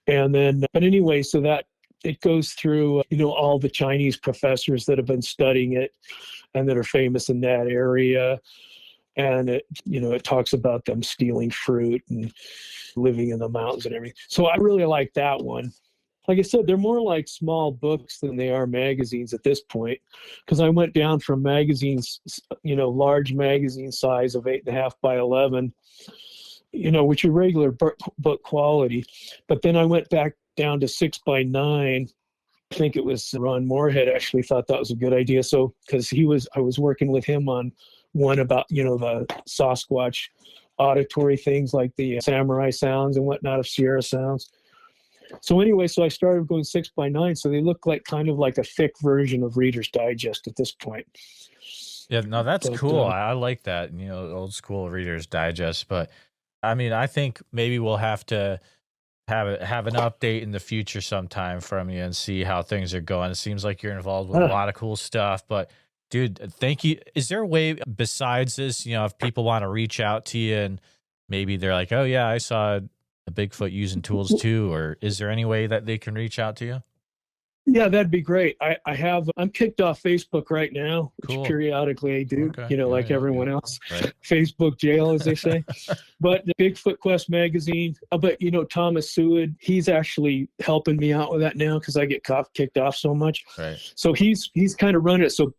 S2: And then, but anyway, so that it goes through, all the Chinese professors that have been studying it and that are famous in that area. And it talks about them stealing fruit and living in the mountains and everything. So I really like that one. like I said, they're more like small books than they are magazines at this point. Because I went down from magazines, large magazine size of 8.5 by 11, which are regular book quality. But then I went back down to 6 by 9. I think it was Ron Moorhead actually thought that was a good idea. So, because I was working with him on one about, the Sasquatch auditory things like the samurai sounds and whatnot of Sierra sounds. So anyway, so I started going 6 by 9. So they look like kind of like a thick version of Reader's Digest at this point.
S1: Yeah, no, that's cool. I like that, old school Reader's Digest. But I mean, I think maybe we'll have to have an update in the future sometime from you and see how things are going. It seems like you're involved with a lot of cool stuff. But dude, thank you. Is there a way besides this, if people want to reach out to you and maybe they're like, oh yeah, I saw a Bigfoot using tools too, or is there any way that they can reach out to you?
S2: Yeah, that'd be great. I'm kicked off Facebook right now, which
S1: Cool.
S2: periodically I do,
S1: Okay.
S2: everyone else.
S1: Right.
S2: Facebook jail, as they say. But the Bigfoot Quest Magazine, but Thomas Seward, he's actually helping me out with that now because I get kicked off so much.
S1: Right.
S2: So he's kind of running it. So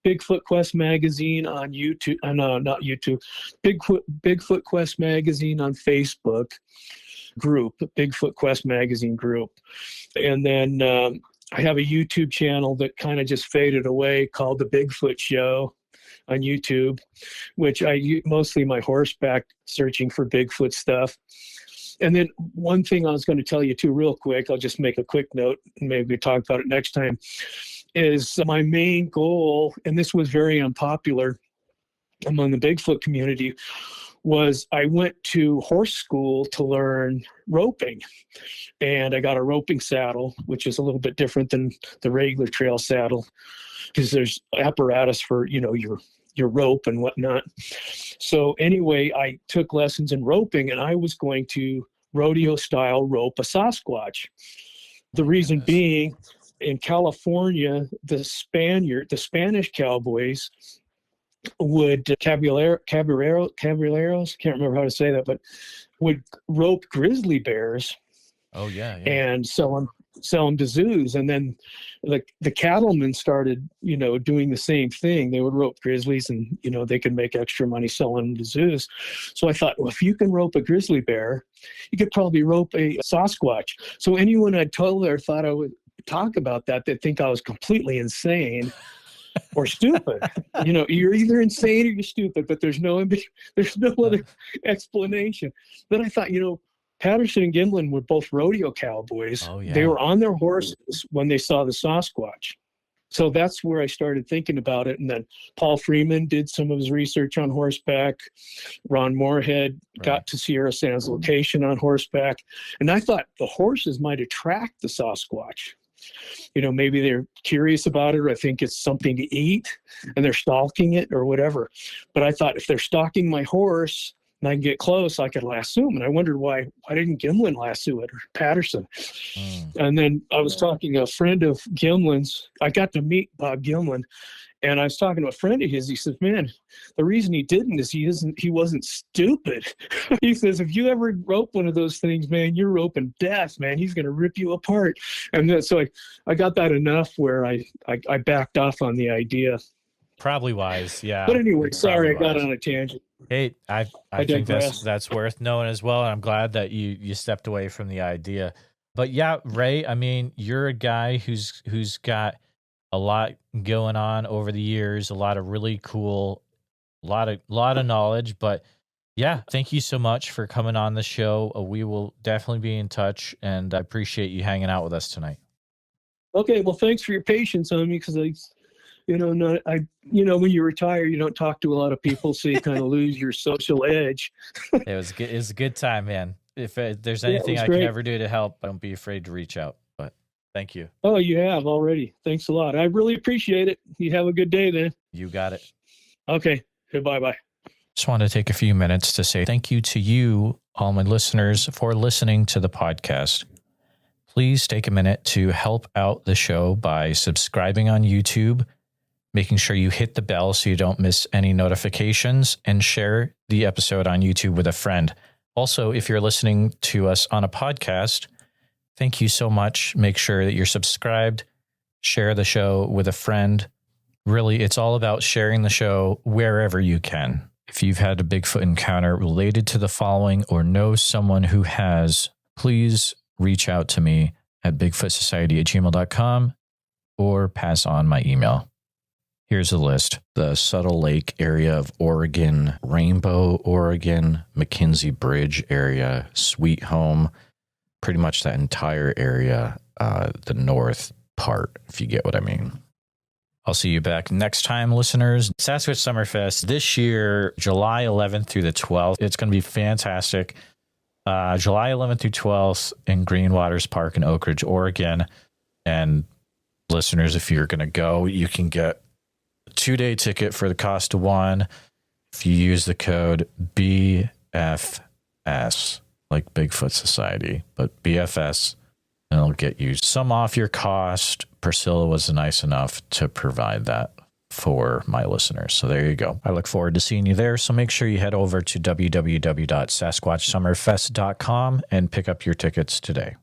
S2: Bigfoot Quest Magazine on YouTube, no, not YouTube, Bigfoot Quest Magazine on Facebook group, Bigfoot Quest Magazine group. And then I have a YouTube channel that kind of just faded away called The Bigfoot Show on YouTube, which I use mostly my horseback searching for Bigfoot stuff. And then one thing I was going to tell you too, real quick, I'll just make a quick note and maybe talk about it next time, is my main goal, and this was very unpopular among the Bigfoot community, was I went to horse school to learn roping. And I got a roping saddle, which is a little bit different than the regular trail saddle because there's apparatus for, your rope and whatnot. So anyway, I took lessons in roping and I was going to rodeo style rope a Sasquatch. The reason being, in California, the Spanish cowboys would caballeros, can't remember how to say that, but would rope grizzly bears.
S1: Oh yeah.
S2: And sell them to zoos. And then the cattlemen started, doing the same thing. They would rope grizzlies and, they could make extra money selling them to zoos. So I thought, well, if you can rope a grizzly bear, you could probably rope a Sasquatch. So anyone I'd told or thought I would talk about that, they'd think I was completely insane. Or stupid. You're either insane or you're stupid, but there's no other explanation. Then I thought, Patterson and Gimlin were both rodeo cowboys.
S1: Oh, yeah.
S2: They were on their horses when they saw the Sasquatch. So that's where I started thinking about it. And then Paul Freeman did some of his research on horseback. Ron Moorhead got to Sierra Sands location on horseback. And I thought the horses might attract the Sasquatch. Maybe they're curious about it, or I think it's something to eat and they're stalking it or whatever. But I thought if they're stalking my horse and I can get close, I could lasso him. And I wondered why didn't Gimlin lasso it or Patterson? And then I was talking to a friend of Gimlin's. I got to meet Bob Gimlin. And I was talking to a friend of his. He says, man, the reason he didn't is he wasn't stupid. He says, if you ever rope one of those things, man, you're roping death, man. He's going to rip you apart. And then, so I got that enough where I backed off on the idea.
S1: Probably wise, yeah.
S2: But anyway, sorry, I got
S1: wise.
S2: on a tangent.
S1: Hey, I think that's worth knowing as well. And I'm glad that you stepped away from the idea. But yeah, Ray, I mean, you're a guy who's got a lot going on over the years, a lot of really cool, a lot of knowledge. But yeah, thank you so much for coming on the show. We will definitely be in touch, and I appreciate you hanging out with us tonight.
S2: Okay, well, thanks for your patience on me because when you retire, you don't talk to a lot of people, so you kind of lose your social edge.
S1: It was good. It was a good time, man. If there's anything I can ever do to help, don't be afraid to reach out. But thank you.
S2: Oh, you have already. Thanks a lot. I really appreciate it. You have a good day then.
S1: You got it.
S2: Okay. Bye-bye.
S1: Just want to take a few minutes to say thank you to you, all my listeners, for listening to the podcast. Please take a minute to help out the show by subscribing on YouTube, making sure you hit the bell so you don't miss any notifications, and share the episode on YouTube with a friend. Also, if you're listening to us on a podcast, Thank you so much. Make sure that you're subscribed. Share the show with a friend. Really, it's all about sharing the show wherever you can. If you've had a Bigfoot encounter related to the following or know someone who has, please reach out to me at bigfootsociety@gmail.com or pass on my email. Here's a list. The Subtle Lake area of Oregon, Rainbow, Oregon, McKenzie Bridge area, Sweet Home, pretty much that entire area, the north part, if you get what I mean. I'll see you back next time, listeners. Sasquatch Summerfest this year, July 11th through the 12th. It's going to be fantastic. July 11th through 12th in Green Waters Park in Oak Ridge, Oregon. And listeners, if you're going to go, you can get a 2-day ticket for the cost of one if you use the code BFS, like Bigfoot Society, but BFS, and it'll get you some off your cost. Priscilla was nice enough to provide that for my listeners. So there you go. I look forward to seeing you there. So make sure you head over to www.sasquatchsummerfest.com and pick up your tickets today.